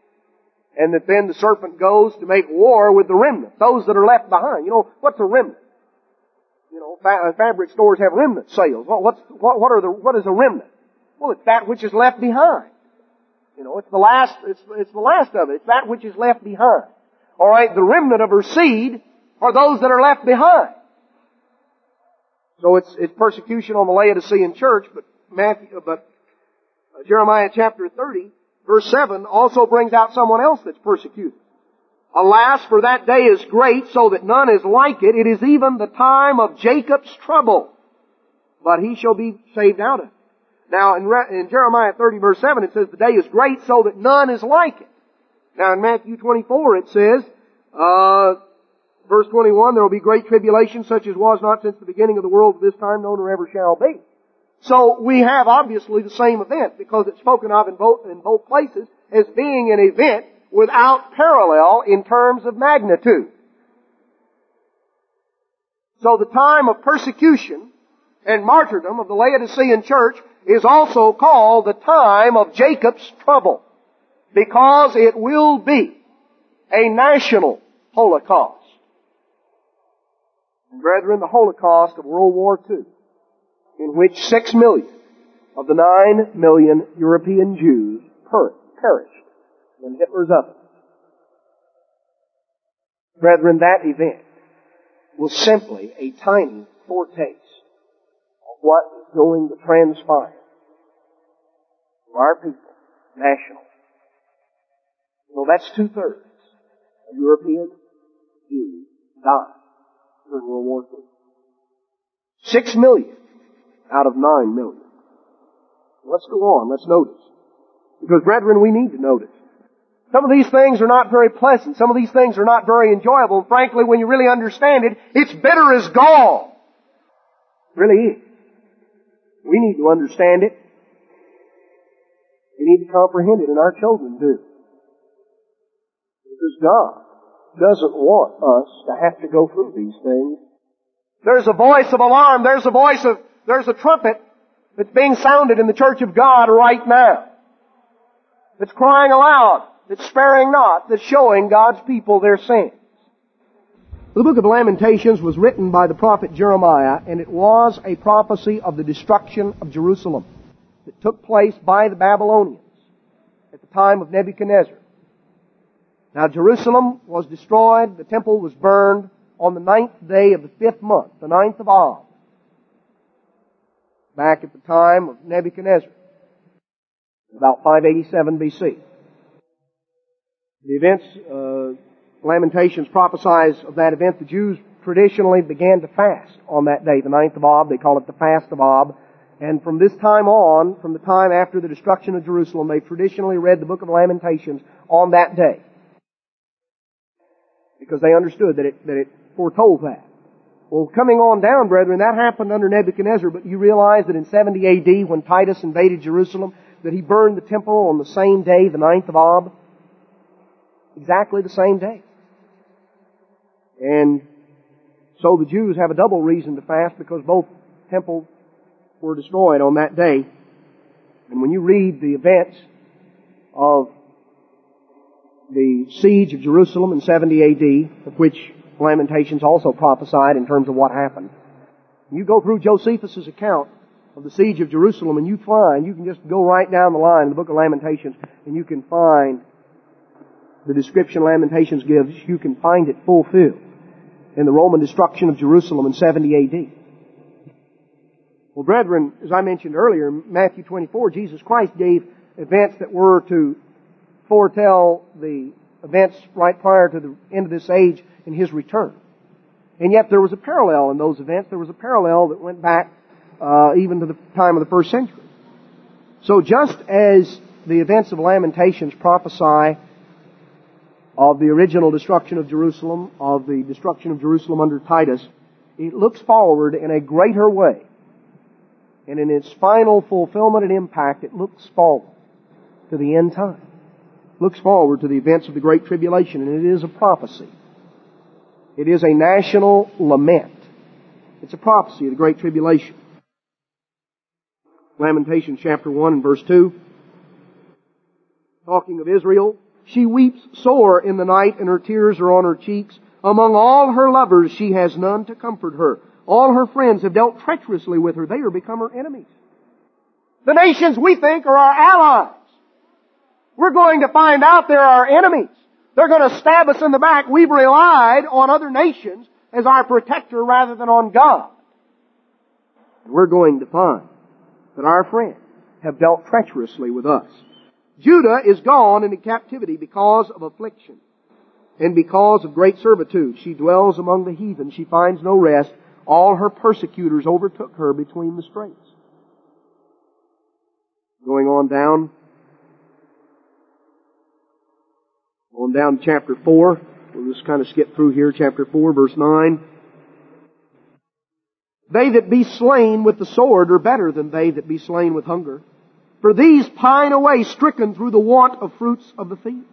and that then the serpent goes to make war with the remnant, those that are left behind. You know, what's a remnant? You know, fabric stores have remnant sales. What is a remnant? Well, it's that which is left behind. You know, it's the last of it. It's that which is left behind. Alright, the remnant of her seed are those that are left behind. So it's persecution on the Laodicean church, but Jeremiah chapter 30, verse 7 also brings out someone else that's persecuted. Alas, for that day is great, so that none is like it. It is even the time of Jacob's trouble, but he shall be saved out of it. Now, in Jeremiah 30, verse 7, it says, the day is great, so that none is like it. Now, in Matthew 24, it says, verse 21, there will be great tribulation such as was not since the beginning of the world to this time, no nor ever shall be. So we have obviously the same event, because it's spoken of in both places as being an event without parallel in terms of magnitude. So the time of persecution and martyrdom of the Laodicean church is also called the time of Jacob's trouble, because it will be a national Holocaust. And brethren, the Holocaust of World War II, in which 6 million of the 9 million European Jews perished in Hitler's oven. Brethren, that event was simply a tiny foretaste of what is going to transpire for our people, nationally. So that's 2/3 of European Jews died during World War II. 6 million out of 9 million. Let's go on. Let's notice. Because, brethren, we need to notice. Some of these things are not very pleasant. Some of these things are not very enjoyable. And frankly, when you really understand it, it's bitter as gall. It really is. We need to understand it. We need to comprehend it, and our children do. Because God doesn't want us to have to go through these things. There's a voice of alarm. There's a trumpet that's being sounded in the church of God right now. That's crying aloud, that's sparing not, that's showing God's people their sins. The Book of Lamentations was written by the prophet Jeremiah, and it was a prophecy of the destruction of Jerusalem that took place by the Babylonians at the time of Nebuchadnezzar. Now Jerusalem was destroyed, the temple was burned on the 9th day of the 5th month, the 9th of Ab, back at the time of Nebuchadnezzar, about 587 B.C. The events, Lamentations prophesies of that event. The Jews traditionally began to fast on that day, the 9th of Ab. They call it the Fast of Ab. And from this time on, from the time after the destruction of Jerusalem, they traditionally read the Book of Lamentations on that day, because they understood that it foretold that. Well, coming on down, brethren, that happened under Nebuchadnezzar, but you realize that in 70 A.D., when Titus invaded Jerusalem, that he burned the temple on the same day, the 9th of Ab. Exactly the same day. And so the Jews have a double reason to fast, because both temples were destroyed on that day. And when you read the events of the siege of Jerusalem in 70 A.D., of which Lamentations also prophesied in terms of what happened, you go through Josephus' account of the siege of Jerusalem, and you can just go right down the line in the Book of Lamentations, and you can find the description Lamentations gives, you can find it fulfilled in the Roman destruction of Jerusalem in 70 A.D. Well, brethren, as I mentioned earlier, in Matthew 24, Jesus Christ gave events that were to foretell the events right prior to the end of this age in His return. And yet there was a parallel in those events. There was a parallel that went back even to the time of the first century. So just as the events of Lamentations prophesy of the original destruction of Jerusalem, of the destruction of Jerusalem under Titus, it looks forward in a greater way. And in its final fulfillment and impact, it looks forward to the end time. It looks forward to the events of the Great Tribulation, and it is a prophecy. It is a national lament. It's a prophecy of the Great Tribulation. Lamentations chapter 1 and verse 2. Talking of Israel, she weeps sore in the night, and her tears are on her cheeks. Among all her lovers she has none to comfort her. All her friends have dealt treacherously with her. They are become her enemies. The nations we think are our allies. We're going to find out they're our enemies. They're going to stab us in the back. We've relied on other nations as our protector rather than on God. And we're going to find that our friends have dealt treacherously with us. Judah is gone into captivity because of affliction and because of great servitude. She dwells among the heathen. She finds no rest. All her persecutors overtook her between the straits. Going on down to chapter 4. We'll just kind of skip through here. Chapter 4, verse 9. They that be slain with the sword are better than they that be slain with hunger. For these pine away, stricken through the want of fruits of the field.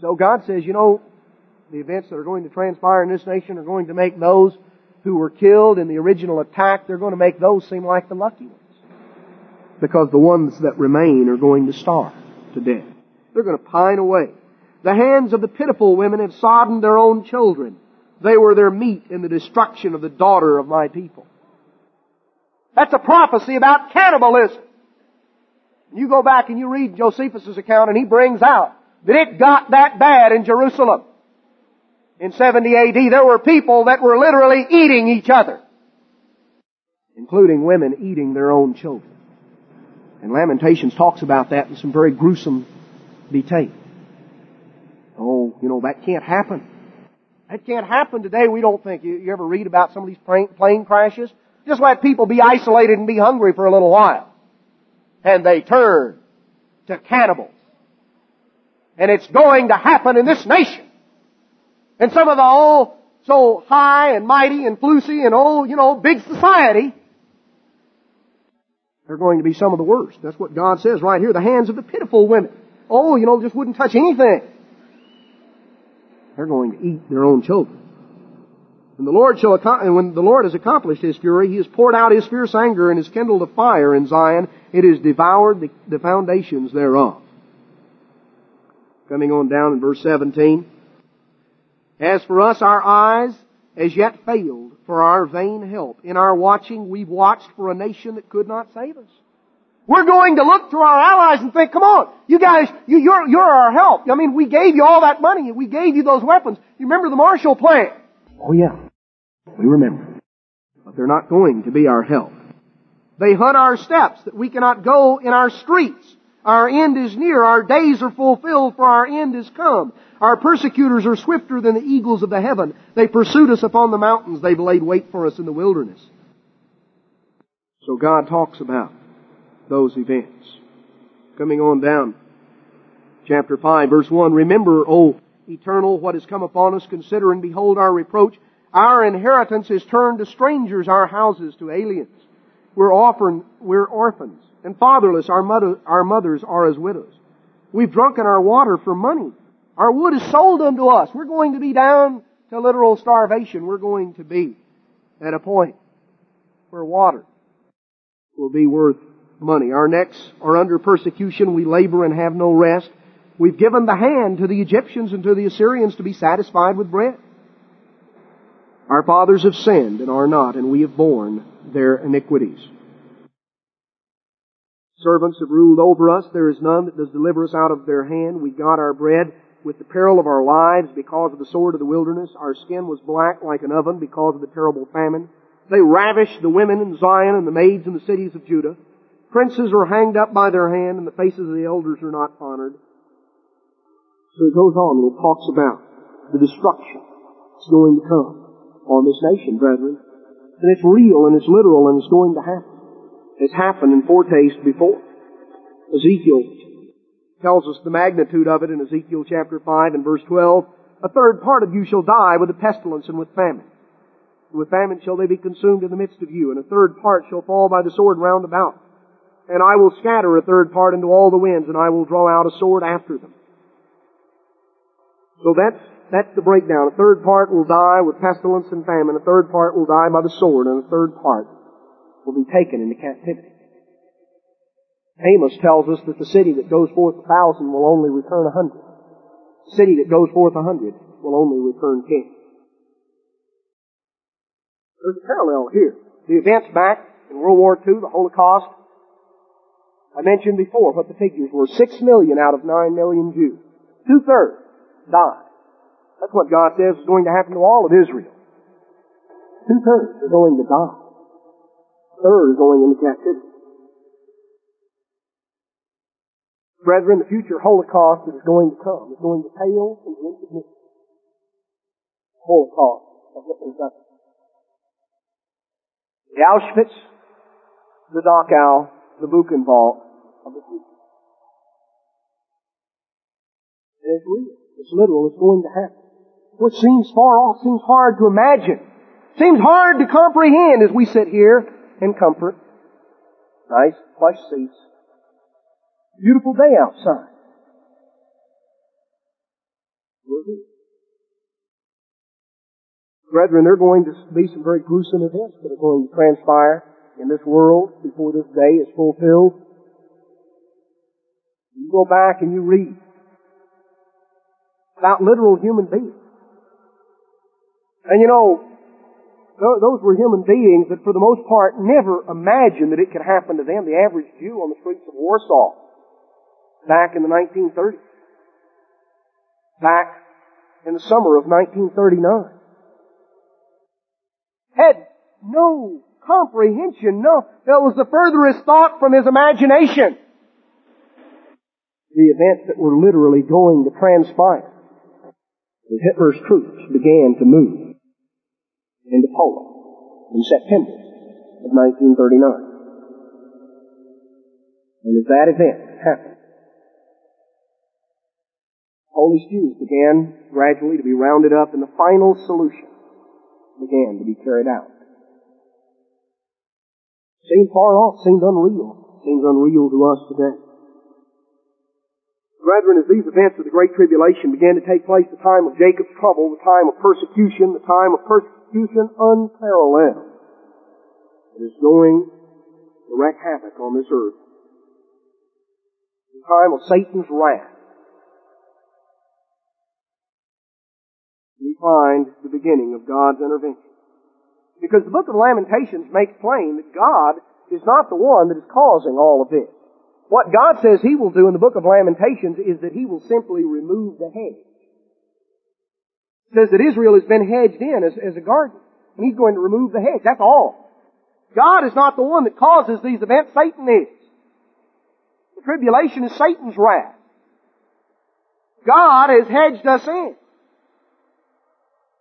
So God says, the events that are going to transpire in this nation are going to make those who were killed in the original attack, they're going to make those seem like the lucky ones. Because the ones that remain are going to starve to death. They're going to pine away. The hands of the pitiful women have sodden their own children. They were their meat in the destruction of the daughter of my people. That's a prophecy about cannibalism. You go back and you read Josephus' account, and he brings out that it got that bad in Jerusalem. In 70 A.D., there were people that were literally eating each other, including women eating their own children. And Lamentations talks about that in some very gruesome detail. Oh, that can't happen. That can't happen today, we don't think. You ever read about some of these plane crashes? Just let people be isolated and be hungry for a little while. And they turn to cannibals. And it's going to happen in this nation. And some of the so high and mighty and flusy and big society, they're going to be some of the worst. That's what God says right here. The hands of the pitiful women. Just wouldn't touch anything. They're going to eat their own children. And when the Lord has accomplished His fury, He has poured out His fierce anger and has kindled a fire in Zion. It has devoured the foundations thereof. Coming on down in verse 17. As for us, our eyes as yet failed for our vain help. In our watching, we've watched for a nation that could not save us. We're going to look to our allies and think, come on, you guys, you're our help. I mean, we gave you all that money. We gave you those weapons. You remember the Marshall Plan? Oh yeah, we remember. But they're not going to be our help. They hunt our steps that we cannot go in our streets. Our end is near. Our days are fulfilled, for our end is come. Our persecutors are swifter than the eagles of the heaven. They pursued us upon the mountains. They've laid wait for us in the wilderness. So God talks about those events. Coming on down, chapter 5, verse 1. Remember, O Eternal, what has come upon us. Consider and behold our reproach. Our inheritance is turned to strangers, our houses to aliens. We're orphans and fatherless. Our mothers are as widows. We've drunken our water for money. Our wood is sold unto us. We're going to be down to literal starvation. We're going to be at a point where water will be worth money. Our necks are under persecution. We labor and have no rest. We've given the hand to the Egyptians and to the Assyrians to be satisfied with bread. Our fathers have sinned and are not, and we have borne their iniquities. Servants have ruled over us. There is none that does deliver us out of their hand. We got our bread with the peril of our lives because of the sword of the wilderness. Our skin was black like an oven because of the terrible famine. They ravished the women in Zion and the maids in the cities of Judah. Princes are hanged up by their hand, and the faces of the elders are not honored. So it goes on and it talks about the destruction that's going to come on this nation, brethren. And it's real and it's literal and it's going to happen. It's happened in foretaste before. Ezekiel tells us the magnitude of it in Ezekiel chapter 5 and verse 12. A third part of you shall die with a pestilence and with famine. And with famine shall they be consumed in the midst of you. And a third part shall fall by the sword round about. And I will scatter a third part into all the winds, and I will draw out a sword after them. So that's the breakdown. A third part will die with pestilence and famine. A third part will die by the sword, and a third part will be taken into captivity. Amos tells us that the city that goes forth 1,000 will only return 100. The city that goes forth 100 will only return 10. There's a parallel here. The events back in World War II, the Holocaust. I mentioned before what the figures were. 6 million out of 9 million Jews. 2/3 died. That's what God says is going to happen to all of Israel. 2/3 are going to die. A third are going into captivity. Brethren, the future Holocaust that is going to come is going to pale into insignificance. Holocaust of Hitler's done. The Auschwitz, the Dachau, the Buchenwald of the future. And it's real. It's literal. It's going to happen. What seems far off, seems hard to imagine, seems hard to comprehend as we sit here in comfort. Nice plush seats. Beautiful day outside. We're here. Brethren, there are going to be some very gruesome events that are going to transpire in this world before this day is fulfilled. You go back and you read about literal human beings. And you know, those were human beings that for the most part never imagined that it could happen to them. The average Jew on the streets of Warsaw back in the 1930s. Back in the summer of 1939. Had no comprehension, no, that was the furthest thought from his imagination. The events that were literally going to transpire as Hitler's troops began to move into Poland in September of 1939. And as that event happened, Polish Jews began gradually to be rounded up, and the final solution began to be carried out. Seemed far off, seemed unreal. Seems unreal to us today. Brethren, as these events of the Great Tribulation began to take place, the time of Jacob's trouble, the time of persecution, the time of persecution unparalleled that is going to wreak havoc on this earth. The time of Satan's wrath. We find the beginning of God's intervention. Because the Book of Lamentations makes plain that God is not the one that is causing all of this. What God says He will do in the Book of Lamentations is that He will simply remove the hedge. It says that Israel has been hedged in as a garden, and He's going to remove the hedge. That's all. God is not the one that causes these events. Satan is. The tribulation is Satan's wrath. God has hedged us in.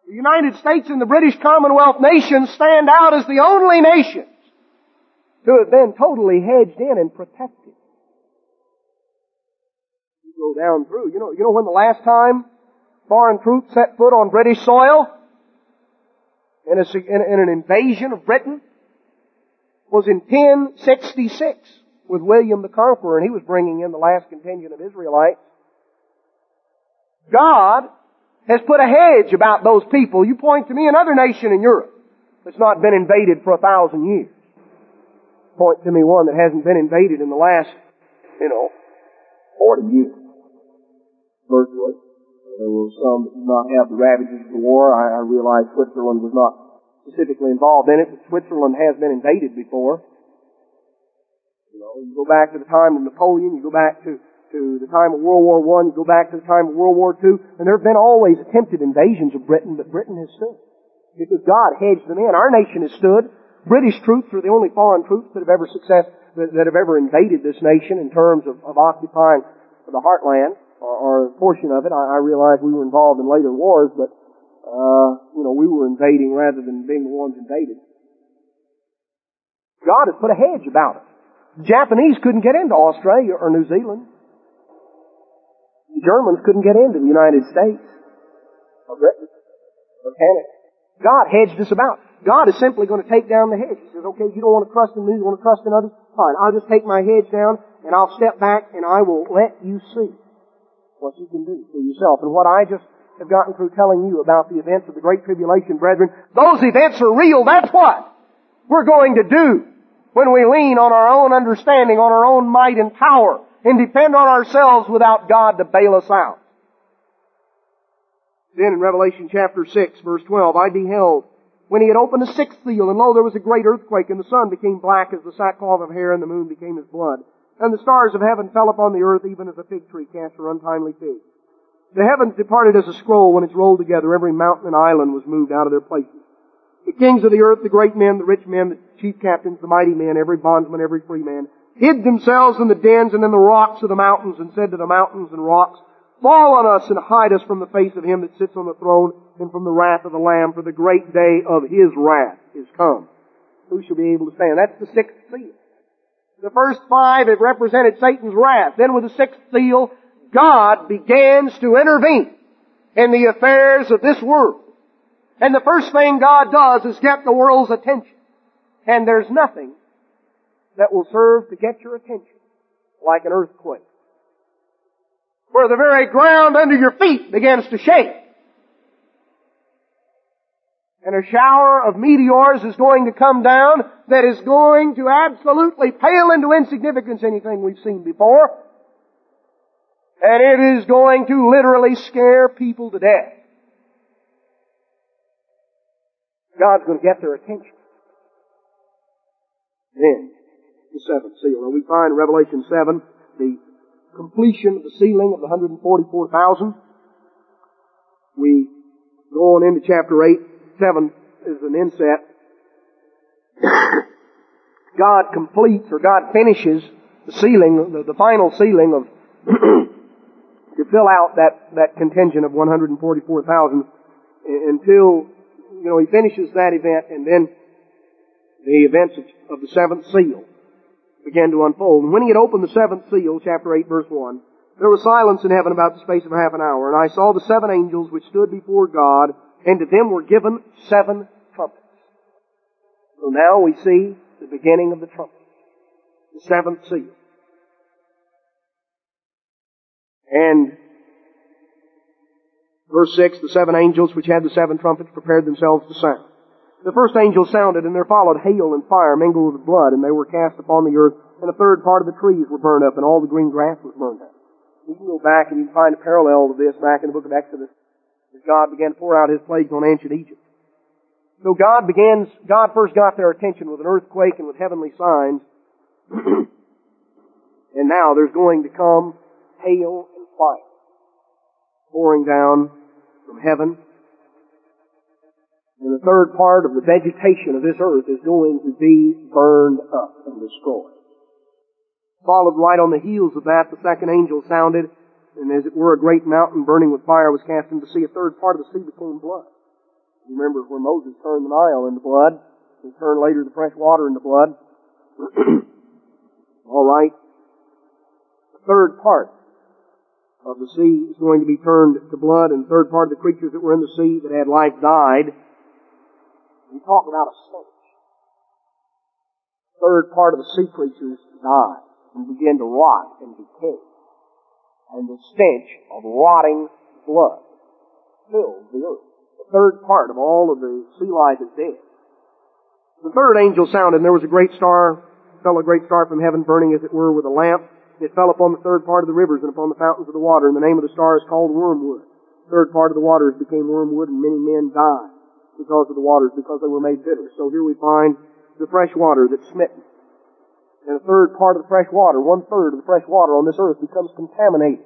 The United States and the British Commonwealth nations stand out as the only nations to have been totally hedged in and protected. You go down through. You know when the last time foreign troops set foot on British soil in an invasion of Britain was in 1066 with William the Conqueror, and he was bringing in the last contingent of Israelites. God has put a hedge about those people. You point to me another nation in Europe that's not been invaded for 1,000 years. Point to me one that hasn't been invaded in the last, 40 years. Virtually. There were some that did not have the ravages of the war. I realize Switzerland was not specifically involved in it, but Switzerland has been invaded before. You go back to the time of Napoleon, you go back to the time of World War I, you go back to the time of World War II, and there have been always attempted invasions of Britain, but Britain has stood. Because God hedged them in. Our nation has stood. British troops are the only foreign troops that have ever invaded this nation in terms of occupying the heartland, or a portion of it. I realize we were involved in later wars, but, we were invading rather than being the ones invaded. God has put a hedge about it. The Japanese couldn't get into Australia or New Zealand. The Germans couldn't get into the United States or Britain or Canada. God hedged us about. God is simply going to take down the hedge. He says, okay, you don't want to trust in me, you want to trust in others? Fine, I'll just take my hedge down and I'll step back and I will let you see what you can do for yourself. And what I just have gotten through telling you about the events of the Great Tribulation, brethren, those events are real. That's what we're going to do when we lean on our own understanding, on our own might and power, and depend on ourselves without God to bail us out. Then in Revelation chapter 6, verse 12, I beheld, when He had opened the sixth seal, and lo, there was a great earthquake, and the sun became black as the sackcloth of hair, and the moon became as blood. And the stars of heaven fell upon the earth, even as a fig tree casts her untimely figs. The heavens departed as a scroll when it's rolled together. Every mountain and island was moved out of their places. The kings of the earth, the great men, the rich men, the chief captains, the mighty men, every bondsman, every free man, hid themselves in the dens and in the rocks of the mountains, and said to the mountains and rocks, fall on us and hide us from the face of Him that sits on the throne and from the wrath of the Lamb, for the great day of His wrath is come. Who shall be able to stand? That's the sixth seal. The first five have represented Satan's wrath. Then with the sixth seal, God begins to intervene in the affairs of this world. And the first thing God does is get the world's attention. And there's nothing that will serve to get your attention like an earthquake, where the very ground under your feet begins to shake. And a shower of meteors is going to come down that is going to absolutely pale into insignificance anything we've seen before. And it is going to literally scare people to death. God's going to get their attention. Then, the seventh seal. Now we find in Revelation 7 the completion of the sealing of the 144,000. We go on into chapter 8. 7 is an inset. God completes, or God finishes the sealing, the final sealing of to fill out that contingent of 144,000 until, He finishes that event, and then the events of the seventh seal began to unfold. And when He had opened the seventh seal, chapter 8, verse 1, there was silence in heaven about the space of half an hour, and I saw the seven angels which stood before God, and to them were given 7 trumpets. So now we see the beginning of the trumpet, the seventh seal. And verse 6, the 7 angels which had the 7 trumpets prepared themselves to sound. The first angel sounded, and there followed hail and fire mingled with blood, and they were cast upon the earth, and a third part of the trees were burned up, and all the green grass was burned up. You can go back and you can find a parallel to this back in the book of Exodus, as God began to pour out His plagues on ancient Egypt. So God first got their attention with an earthquake and with heavenly signs, and now there's going to come hail and fire pouring down from heaven. And the third part of the vegetation of this earth is going to be burned up and destroyed. Followed right on the heels of that, the second angel sounded, and as it were a great mountain burning with fire was cast into the sea. A third part of the sea became blood. You remember where Moses turned the Nile into blood. He turned later the fresh water into blood. All right. The third part of the sea is going to be turned to blood, and the third part of the creatures that were in the sea that had life died. We talk about a stench. The third part of the sea creatures died and began to rot and decay. And the stench of rotting blood filled the earth. The third part of all of the sea life is dead. The third angel sounded, and there was a great star, fell a great star from heaven, burning as it were with a lamp. It fell upon the third part of the rivers and upon the fountains of the water, and the name of the star is called Wormwood. The third part of the waters became wormwood, and many men died because of the waters, because they were made bitter. So here we find the fresh water that's smitten. And a third part of the fresh water, 1/3 of the fresh water on this earth becomes contaminated,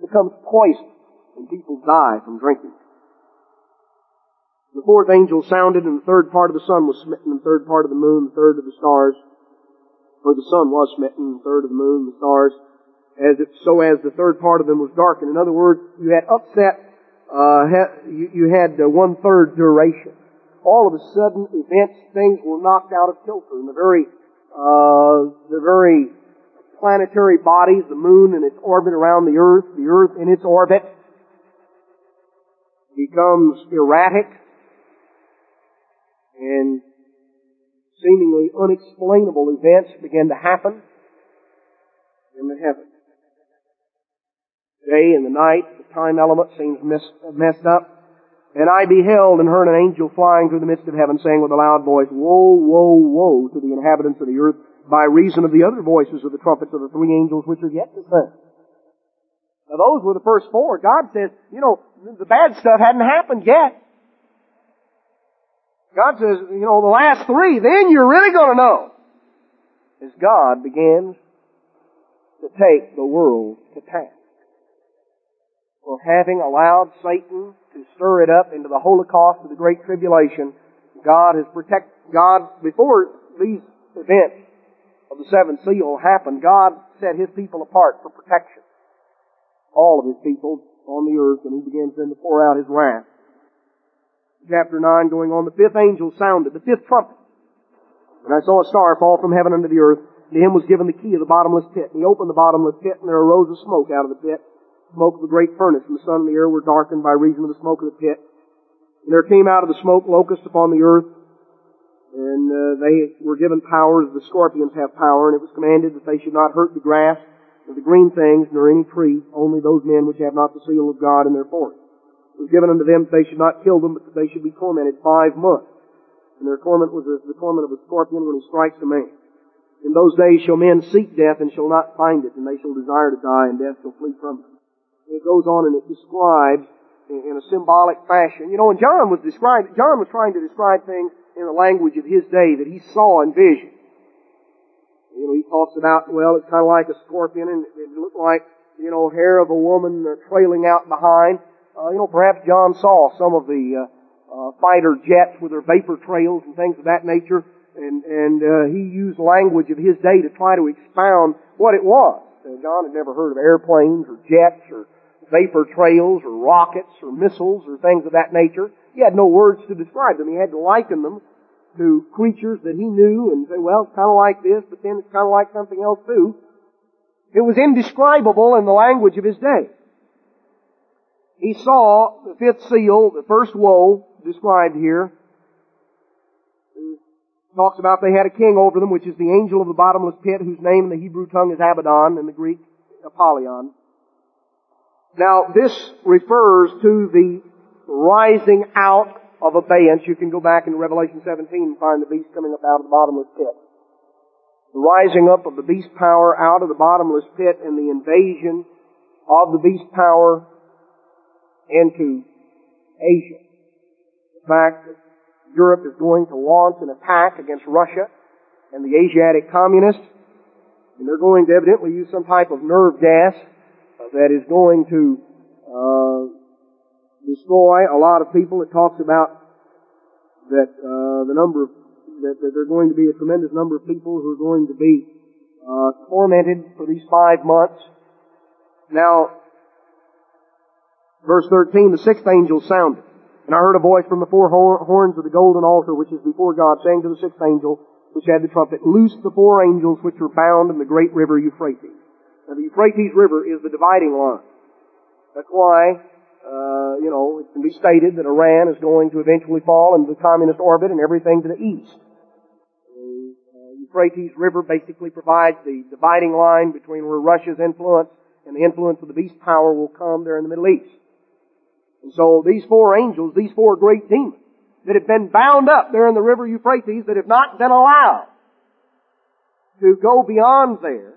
becomes poisoned, and people die from drinking. The fourth angel sounded, and the third part of the sun was smitten, and the third part of the moon, the third of the stars. For the sun was smitten, and the third of the moon, the stars, as the third part of them was darkened. In other words, you had upset, you had 1/3 duration. All of a sudden, events, things were knocked out of kilter, and the very planetary bodies, the moon in its orbit around the earth in its orbit, becomes erratic and seemingly unexplainable events begin to happen in the heavens. Day and the night, the time element seems messed up. And I beheld and heard an angel flying through the midst of heaven, saying with a loud voice, Woe, woe, woe to the inhabitants of the earth, by reason of the other voices of the trumpets of the three angels which are yet to sing. Now those were the first four. God says, the bad stuff hadn't happened yet. God says, the last three, then you're really going to know. As God begins to take the world to task for having allowed Satan to stir it up into the holocaust of the Great Tribulation. God, before these events of the seventh seal happened, God set His people apart for protection. All of His people on the earth, and He begins then to pour out His wrath. Chapter 9 going on, the fifth angel sounded, the fifth trumpet. And I saw a star fall from heaven unto the earth. To him was given the key of the bottomless pit. And he opened the bottomless pit, and there arose a smoke out of the pit. Smoke of a great furnace, and the sun and the air were darkened by reason of the smoke of the pit. And there came out of the smoke locusts upon the earth, and they were given powers. The scorpions have power, and it was commanded that they should not hurt the grass, or the green things, nor any tree, only those men which have not the seal of God in their forehead. It was given unto them that they should not kill them, but that they should be tormented 5 months. And their torment was as the torment of a scorpion when he strikes a man. In those days shall men seek death, and shall not find it, and they shall desire to die, and death shall flee from them. It goes on and it describes in a symbolic fashion. When John was trying to describe things in the language of his day that he saw in vision. He talks about, it's kind of like a scorpion, and it looked like, hair of a woman trailing out behind. Perhaps John saw some of the fighter jets with their vapor trails and things of that nature, and he used language of his day to try to expound what it was. John had never heard of airplanes or jets or vapor trails or rockets or missiles or things of that nature. He had no words to describe them. He had to liken them to creatures that he knew and say, it's kind of like this, but then it's kind of like something else too. It was indescribable in the language of his day. He saw the fifth seal, the first woe, described here. It talks about they had a king over them, which is the angel of the bottomless pit, whose name in the Hebrew tongue is Abaddon, and the Greek Apollyon. Now, this refers to the rising out of abeyance. You can go back in Revelation 17 and find the beast coming up out of the bottomless pit. The rising up of the beast power out of the bottomless pit and the invasion of the beast power into Asia. The fact that Europe is going to launch an attack against Russia and the Asiatic communists, and they're going to evidently use some type of nerve gas that is going to destroy a lot of people. It talks about that that there are going to be a tremendous number of people who are going to be tormented for these 5 months. Now, verse 13, the sixth angel sounded, and I heard a voice from the four horns of the golden altar which is before God, saying to the sixth angel, which had the trumpet, loose the four angels which are bound in the great river Euphrates. Now, the Euphrates River is the dividing line. That's why, it can be stated that Iran is going to eventually fall into the communist orbit and everything to the east. The Euphrates River basically provides the dividing line between where Russia's influence and the influence of the beast power will come there in the Middle East. And so these four angels, these four great demons, that have been bound up there in the river Euphrates, that have not been allowed to go beyond there,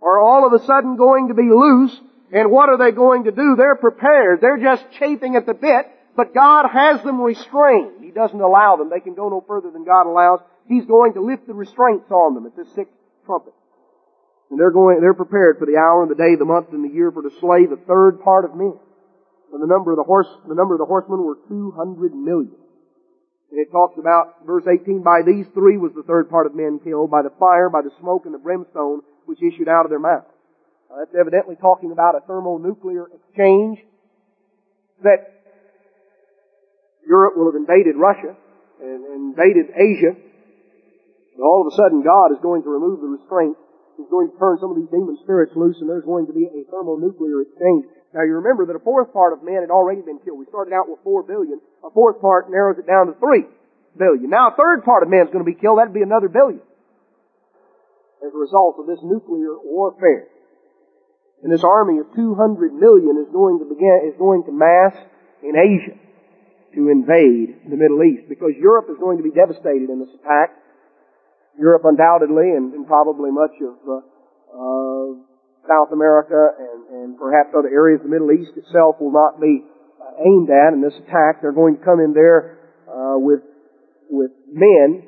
are all of a sudden going to be loose. And what are they going to do? They're prepared. They're just chafing at the bit, but God has them restrained. He doesn't allow them. They can go no further than God allows. He's going to lift the restraints on them at this sixth trumpet. And they're prepared for the hour and the day, the month and the year, for to slay the third part of men. And the number of the horsemen were 200 million. And it talks about, verse 18, by these three was the third part of men killed, by the fire, by the smoke, and the brimstone which issued out of their mouths. Now, that's evidently talking about a thermonuclear exchange, that Europe will have invaded Russia and invaded Asia. And all of a sudden God is going to remove the restraint. He's going to turn some of these demon spirits loose, and there's going to be a thermonuclear exchange. Now you remember that a fourth part of man had already been killed. We started out with 4 billion. A fourth part narrows it down to 3 billion. Now a third part of man is going to be killed. That'd be another billion as a result of this nuclear warfare. And this army of 200 million is going to mass in Asia to invade the Middle East, because Europe is going to be devastated in this attack. Europe undoubtedly, and probably much of South America and perhaps other areas of the Middle East itself will not be aimed at in this attack. They're going to come in there with men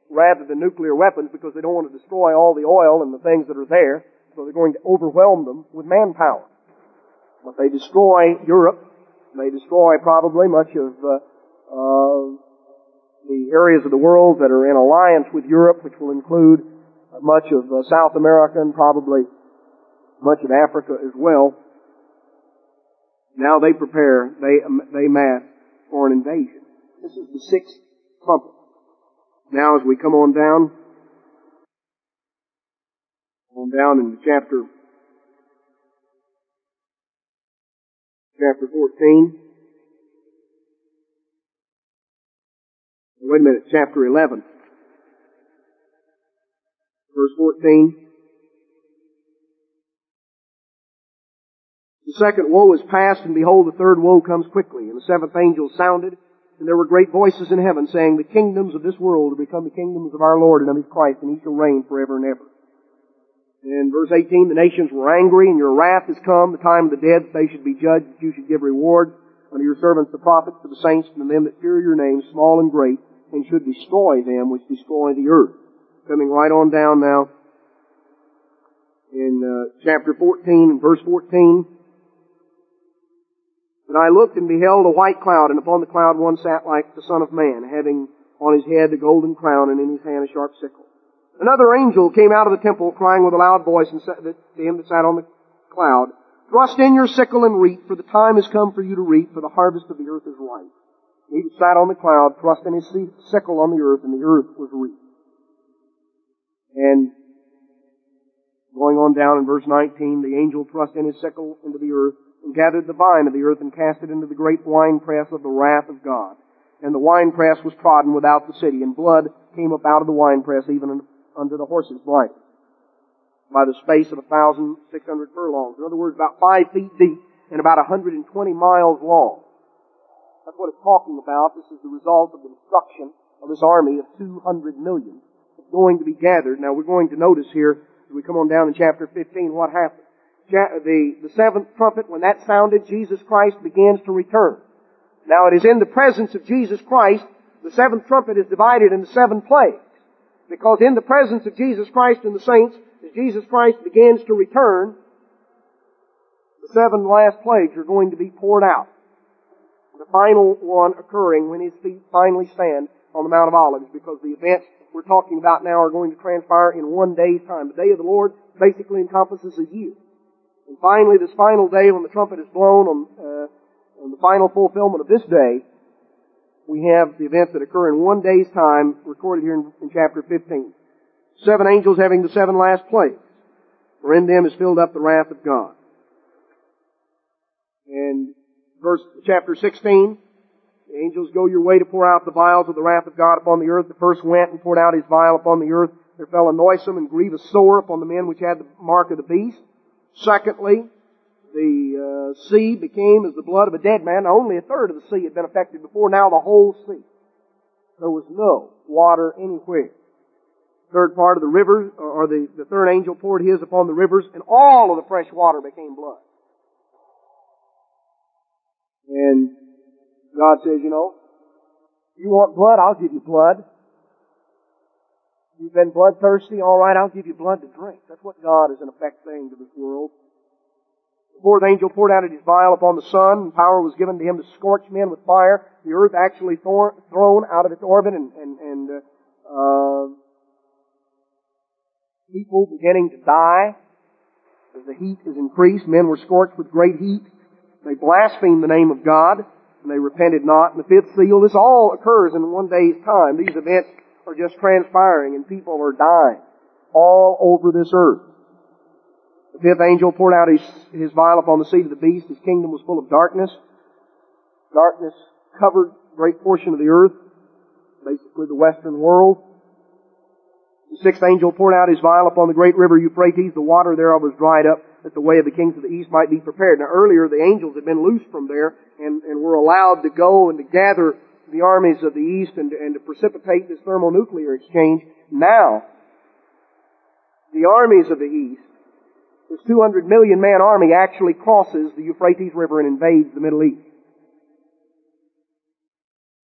rather than nuclear weapons, because they don't want to destroy all the oil and the things that are there. So they're going to overwhelm them with manpower. But they destroy Europe. They destroy probably much of the areas of the world that are in alliance with Europe, which will include much of South America and probably much of Africa as well. Now they prepare, they mass for an invasion. This is the sixth trumpet. Now as we come on down into chapter 14. Wait a minute, chapter 11. Verse 14. The second woe is past, and behold, the third woe comes quickly. And the seventh angel sounded, and there were great voices in heaven, saying, the kingdoms of this world will become the kingdoms of our Lord and of His Christ, and He shall reign forever and ever. In verse 18, the nations were angry, and your wrath is come, the time of the dead, that they should be judged, that you should give reward unto your servants, the prophets, to the saints, and to them that fear your name, small and great, and should destroy them which destroy the earth. Coming right on down now in chapter 14 and verse 14. And I looked and beheld a white cloud, and upon the cloud one sat like the Son of Man, having on his head the golden crown, and in his hand a sharp sickle. Another angel came out of the temple, crying with a loud voice, and said to him that sat on the cloud, thrust in your sickle and reap, for the time is come for you to reap, for the harvest of the earth is ripe. He that sat on the cloud thrust in his sickle on the earth, and the earth was reaped. And going on down in verse 19, the angel thrust in his sickle into the earth, and gathered the vine of the earth, and cast it into the great winepress of the wrath of God. And the winepress was trodden without the city, and blood came up out of the winepress, even unto the horses' blankets, by the space of 1,600 furlongs. In other words, about 5 feet deep and about 120 miles long. That's what it's talking about. This is the result of the destruction of this army of 200 million that's going to be gathered. Now we're going to notice here, as we come on down in chapter 15, what happened. The seventh trumpet, when that sounded, Jesus Christ begins to return. Now it is in the presence of Jesus Christ, the seventh trumpet is divided into 7 plagues. Because in the presence of Jesus Christ and the saints, as Jesus Christ begins to return, the 7 last plagues are going to be poured out. The final one occurring when His feet finally stand on the Mount of Olives, because the events we're talking about now are going to transpire in 1 day's time. The day of the Lord basically encompasses a year. And finally, this final day when the trumpet is blown on the final fulfillment of this day, we have the events that occur in 1 day's time recorded here in chapter 15. 7 angels having the 7 last plagues, for in them is filled up the wrath of God. And chapter 16, the angels go your way to pour out the vials of the wrath of God upon the earth. The first went and poured out his vial upon the earth. There fell a noisome and grievous sore upon the men which had the mark of the beast. Secondly, the sea became as the blood of a dead man. Now, only a third of the sea had been affected before. Now the whole sea. There was no water anywhere. Third part of the rivers, or the third angel poured his upon the rivers, and all of the fresh water became blood. And God says, you want blood, I'll give you blood. You've been bloodthirsty, all right, I'll give you blood to drink. That's what God is in effect saying to this world. The fourth angel poured out his vial upon the sun, and power was given to him to scorch men with fire. The earth actually thrown out of its orbit, and people beginning to die as the heat is increased. Men were scorched with great heat. They blasphemed the name of God, and they repented not. And the fifth seal, this all occurs in 1 day's time. These events are just transpiring, and people are dying all over this earth. The fifth angel poured out his vial upon the seat of the beast. His kingdom was full of darkness. Darkness covered a great portion of the earth, basically the western world. The sixth angel poured out his vial upon the great river Euphrates. The water thereof was dried up, that the way of the kings of the east might be prepared. Now earlier the angels had been loosed from there and were allowed to go and to gather the armies of the east and to precipitate this thermonuclear exchange. Now, the armies of the east, this 200 million man army actually crosses the Euphrates River and invades the Middle East.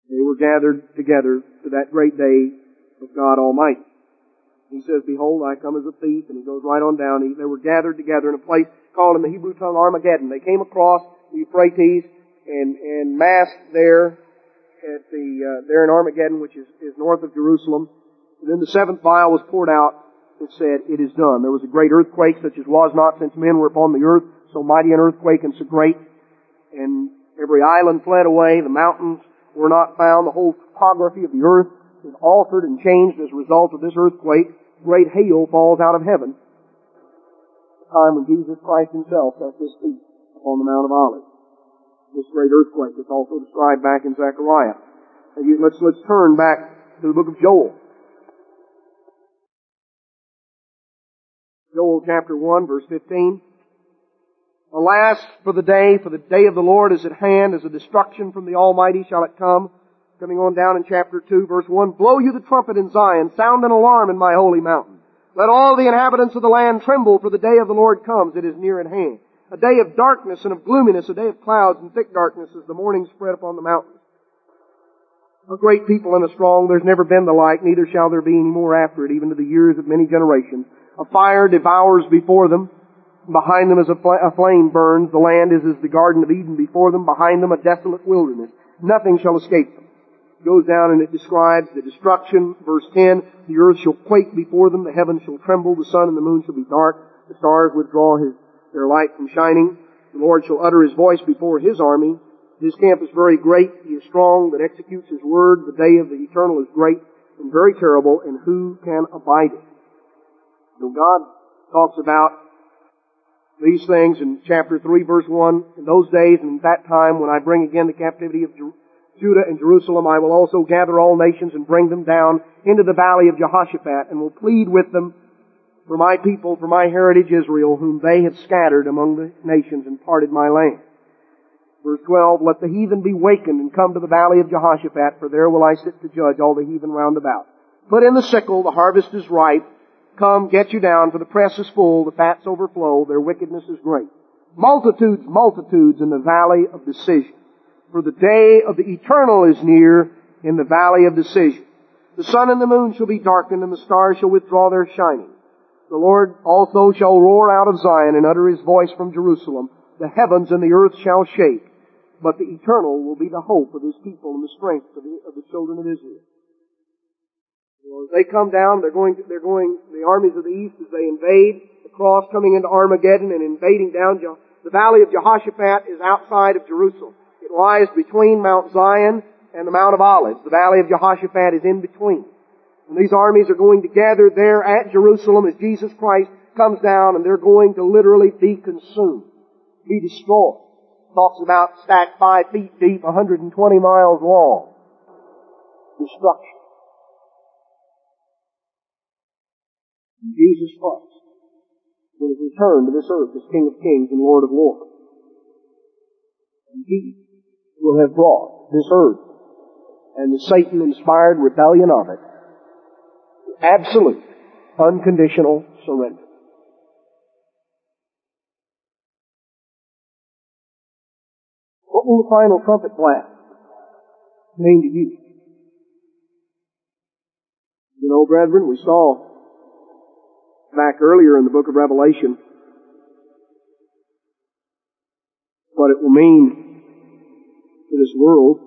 They were gathered together to that great day of God Almighty. He says, behold, I come as a thief, and he goes right on down. They were gathered together in a place called in the Hebrew tongue Armageddon. They came across the Euphrates and massed there there in Armageddon, which is north of Jerusalem. And then the seventh vial was poured out. It said, it is done. There was a great earthquake, such as was not since men were upon the earth, so mighty an earthquake and so great. And every island fled away. The mountains were not found. The whole topography of the earth is altered and changed as a result of this earthquake. Great hail falls out of heaven. The time when Jesus Christ himself set his feet upon the Mount of Olives. This great earthquake is also described back in Zechariah. Let's turn back to the book of Joel. Joel chapter 1, verse 15. Alas, for the day of the Lord is at hand, as a destruction from the Almighty shall it come. Coming on down in chapter 2, verse 1, blow you the trumpet in Zion, sound an alarm in my holy mountain. Let all the inhabitants of the land tremble, for the day of the Lord comes, it is near at hand. A day of darkness and of gloominess, a day of clouds and thick darkness, as the morning spread upon the mountains. A great people and a strong, there's never been the like, neither shall there be any more after it, even to the years of many generations. A fire devours before them, behind them as a flame burns. The land is as the Garden of Eden before them, behind them a desolate wilderness. Nothing shall escape them. It goes down and it describes the destruction. Verse 10, the earth shall quake before them, the heavens shall tremble, the sun and the moon shall be dark, the stars withdraw their light from shining. The Lord shall utter his voice before his army. His camp is very great, he is strong that executes his word. The day of the eternal is great and very terrible, and who can abide it? So God talks about these things in chapter 3, verse 1. In those days and at that time, when I bring again the captivity of Judah and Jerusalem, I will also gather all nations and bring them down into the Valley of Jehoshaphat, and will plead with them for my people, for my heritage Israel, whom they have scattered among the nations and parted my land. Verse 12, let the heathen be wakened and come to the Valley of Jehoshaphat, for there will I sit to judge all the heathen round about. Put in the sickle, the harvest is ripe. Come, get you down, for the press is full, the fats overflow, their wickedness is great. Multitudes, multitudes in the valley of decision. For the day of the eternal is near in the valley of decision. The sun and the moon shall be darkened, and the stars shall withdraw their shining. The Lord also shall roar out of Zion and utter His voice from Jerusalem. The heavens and the earth shall shake, but the eternal will be the hope of His people and the strength of the children of Israel. Well, as they come down, the armies of the east, as they invade the cross, coming into Armageddon and invading down, the Valley of Jehoshaphat is outside of Jerusalem. It lies between Mount Zion and the Mount of Olives. The Valley of Jehoshaphat is in between. And these armies are going to gather there at Jerusalem as Jesus Christ comes down, and they're going to literally be consumed, be destroyed. It talks about stacked 5 feet deep, 120 miles long. Destruction. And Jesus Christ will return to this earth as King of Kings and Lord of Lords. And He will have brought this earth and the Satan-inspired rebellion of it to absolute, unconditional surrender. What will the final trumpet blast mean to you? You know, brethren, we saw back earlier in the book of Revelation what it will mean to this world.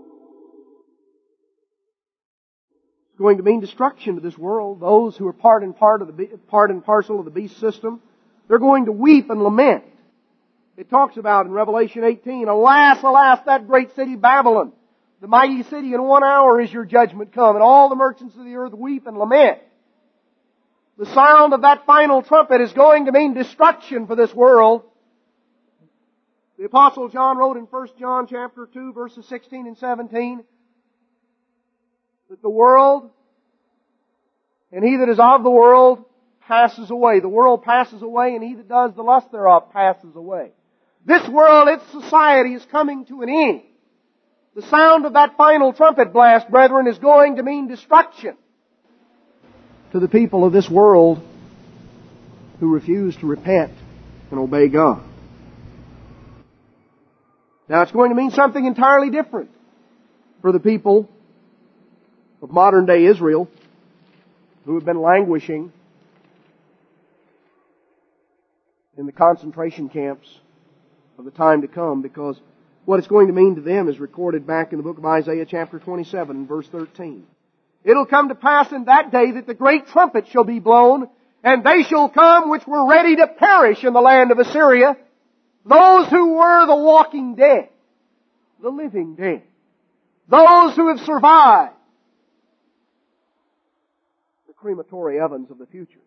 It's going to mean destruction to this world. Those who are part and parcel of the beast system, they're going to weep and lament. It talks about in Revelation 18, alas, alas, that great city Babylon, the mighty city, in 1 hour is your judgment come, and all the merchants of the earth weep and lament. The sound of that final trumpet is going to mean destruction for this world. The Apostle John wrote in 1 John chapter 2, verses 16 and 17, that the world and he that is of the world passes away. The world passes away, and he that does the lust thereof passes away. This world, its society, is coming to an end. The sound of that final trumpet blast, brethren, is going to mean destruction to the people of this world who refuse to repent and obey God. Now, it's going to mean something entirely different for the people of modern day Israel who have been languishing in the concentration camps of the time to come, because what it's going to mean to them is recorded back in the book of Isaiah chapter 27 and verse 13. It'll come to pass in that day that the great trumpet shall be blown, and they shall come which were ready to perish in the land of Assyria, those who were the walking dead, the living dead, those who have survived the crematory ovens of the future.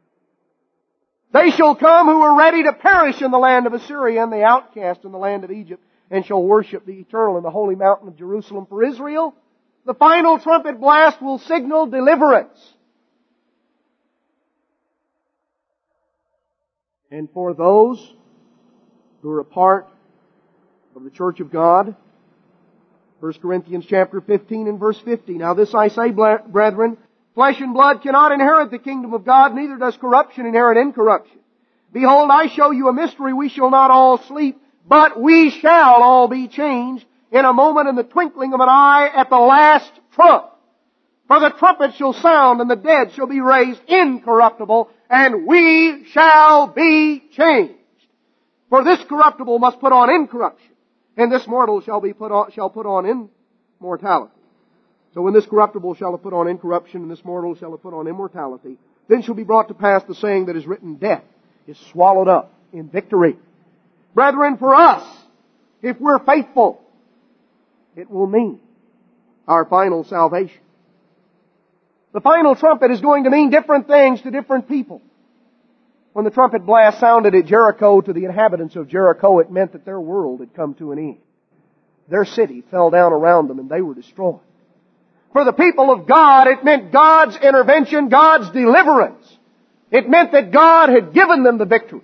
They shall come who are ready to perish in the land of Assyria and the outcast in the land of Egypt, and shall worship the eternal in the holy mountain of Jerusalem. For Israel, the final trumpet blast will signal deliverance. And for those who are a part of the church of God, 1 Corinthians chapter 15 and verse 50. Now this I say, brethren, flesh and blood cannot inherit the kingdom of God, neither does corruption inherit incorruption. Behold, I show you a mystery. We shall not all sleep, but we shall all be changed in a moment, in the twinkling of an eye, at the last trump. For the trumpet shall sound, and the dead shall be raised incorruptible, and we shall be changed. For this corruptible must put on incorruption, and this mortal shall put on immortality. So when this corruptible shall have put on incorruption, and this mortal shall have put on immortality, then shall be brought to pass the saying that is written, death is swallowed up in victory. Brethren, for us, if we're faithful, it will mean our final salvation. The final trumpet is going to mean different things to different people. When the trumpet blast sounded at Jericho, to the inhabitants of Jericho, it meant that their world had come to an end. Their city fell down around them and they were destroyed. For the people of God, it meant God's intervention, God's deliverance. It meant that God had given them the victory.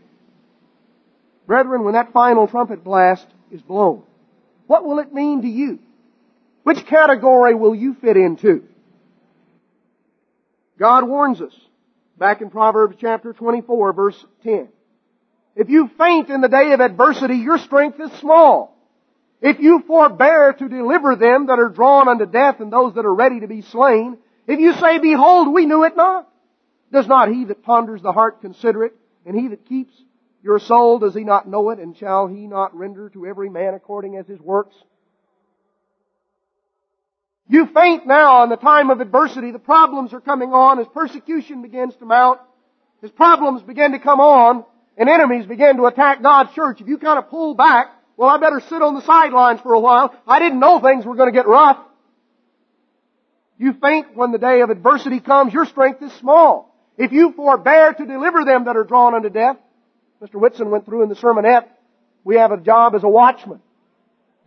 Brethren, when that final trumpet blast is blown, What will it mean to you? Which category will you fit into? God warns us back in Proverbs chapter 24, verse 10. If you faint in the day of adversity, your strength is small. If you forbear to deliver them that are drawn unto death and those that are ready to be slain, if you say, Behold, we knew it not, does not he that ponders the heart consider it? And he that keeps your soul, does he not know it? And shall he not render to every man according as his works? You faint now in the time of adversity. The problems are coming on as persecution begins to mount, as problems begin to come on, and enemies begin to attack God's church. If you kind of pull back, well, I better sit on the sidelines for a while. I didn't know things were going to get rough. You faint when the day of adversity comes. Your strength is small. If you forbear to deliver them that are drawn unto death, Mr. Whitson went through in the sermonette, we have a job as a watchman.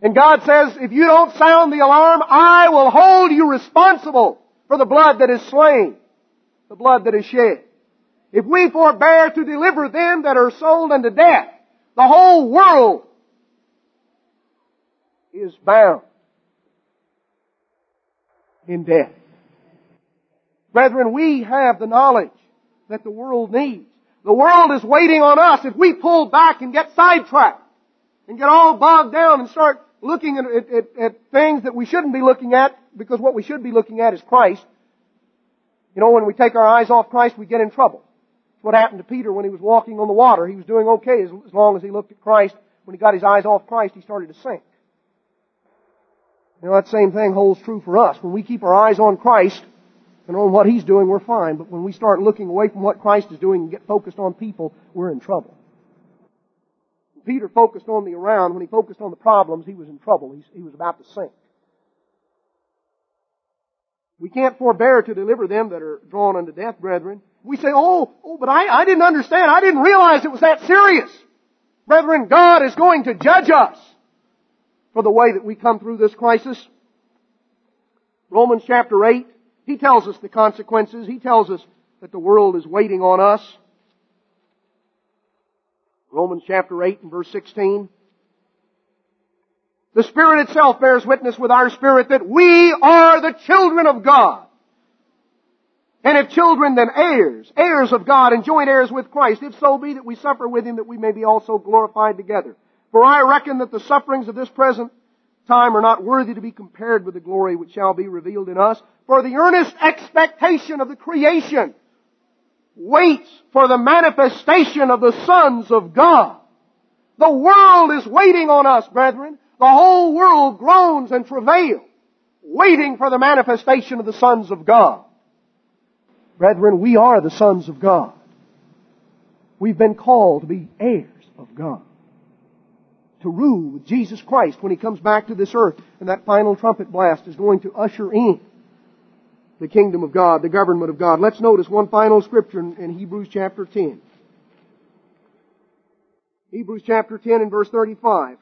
And God says, if you don't sound the alarm, I will hold you responsible for the blood that is slain, the blood that is shed. If we forbear to deliver them that are sold unto death, the whole world is bound in death. Brethren, we have the knowledge that the world needs. The world is waiting on us. If we pull back and get sidetracked and get all bogged down and start looking at things that we shouldn't be looking at, because what we should be looking at is Christ. You know, when we take our eyes off Christ, we get in trouble. That's what happened to Peter when he was walking on the water. He was doing okay as long as he looked at Christ. When he got his eyes off Christ, he started to sink. You know, that same thing holds true for us. When we keep our eyes on Christ and on what He's doing, we're fine. But when we start looking away from what Christ is doing and get focused on people, we're in trouble. When Peter focused on the around, when he focused on the problems, he was in trouble. He was about to sink. We can't forbear to deliver them that are drawn unto death, brethren. We say, but I didn't understand. I didn't realize it was that serious. Brethren, God is going to judge us for the way that we come through this crisis. Romans chapter 8, he tells us the consequences. He tells us that the world is waiting on us. Romans chapter 8 and verse 16. The Spirit itself bears witness with our spirit that we are the children of God. And if children, then heirs, heirs of God and joint heirs with Christ, if so be that we suffer with Him, that we may be also glorified together. For I reckon that the sufferings of this present time are not worthy to be compared with the glory which shall be revealed in us. For the earnest expectation of the creation waits for the manifestation of the sons of God. The world is waiting on us, brethren. The whole world groans and travails, waiting for the manifestation of the sons of God. Brethren, we are the sons of God. We've been called to be heirs of God, to rule with Jesus Christ when He comes back to this earth, and that final trumpet blast is going to usher in the kingdom of God, the government of God. Let's notice one final scripture in Hebrews chapter 10. Hebrews chapter 10 and verse 35.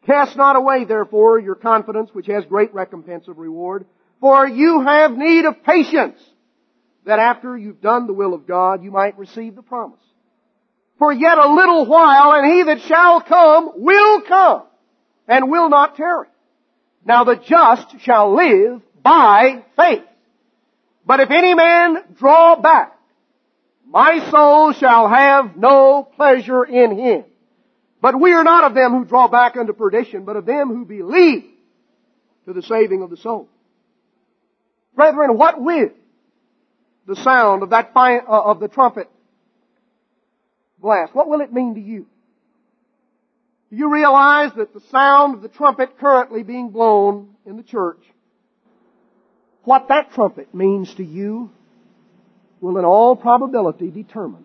Cast not away, therefore, your confidence, which has great recompense of reward, for you have need of patience, that after you've done the will of God, you might receive the promise. For yet a little while, and He that shall come, and will not tarry. Now the just shall live by faith. But if any man draw back, my soul shall have no pleasure in him. But we are not of them who draw back unto perdition, but of them who believe to the saving of the soul. Brethren, what with the sound of of the trumpet blast? What will it mean to you? Do you realize that the sound of the trumpet currently being blown in the church, what that trumpet means to you will in all probability determine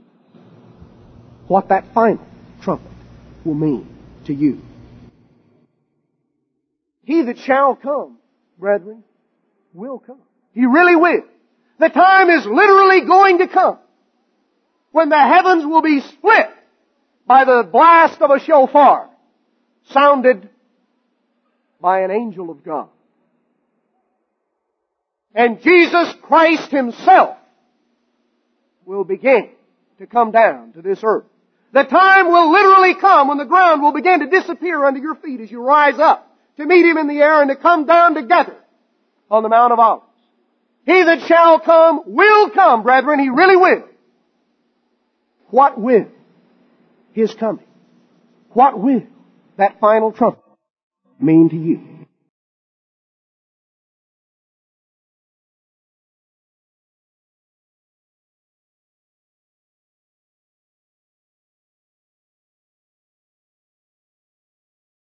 what that final trumpet will mean to you. He that shall come, brethren, will come. He really will. The time is literally going to come when the heavens will be split by the blast of a shofar sounded by an angel of God. And Jesus Christ Himself will begin to come down to this earth. The time will literally come when the ground will begin to disappear under your feet as you rise up to meet Him in the air and to come down together on the Mount of Olives. He that shall come will come, brethren. He really will. What will His coming? What will that final trumpet mean to you?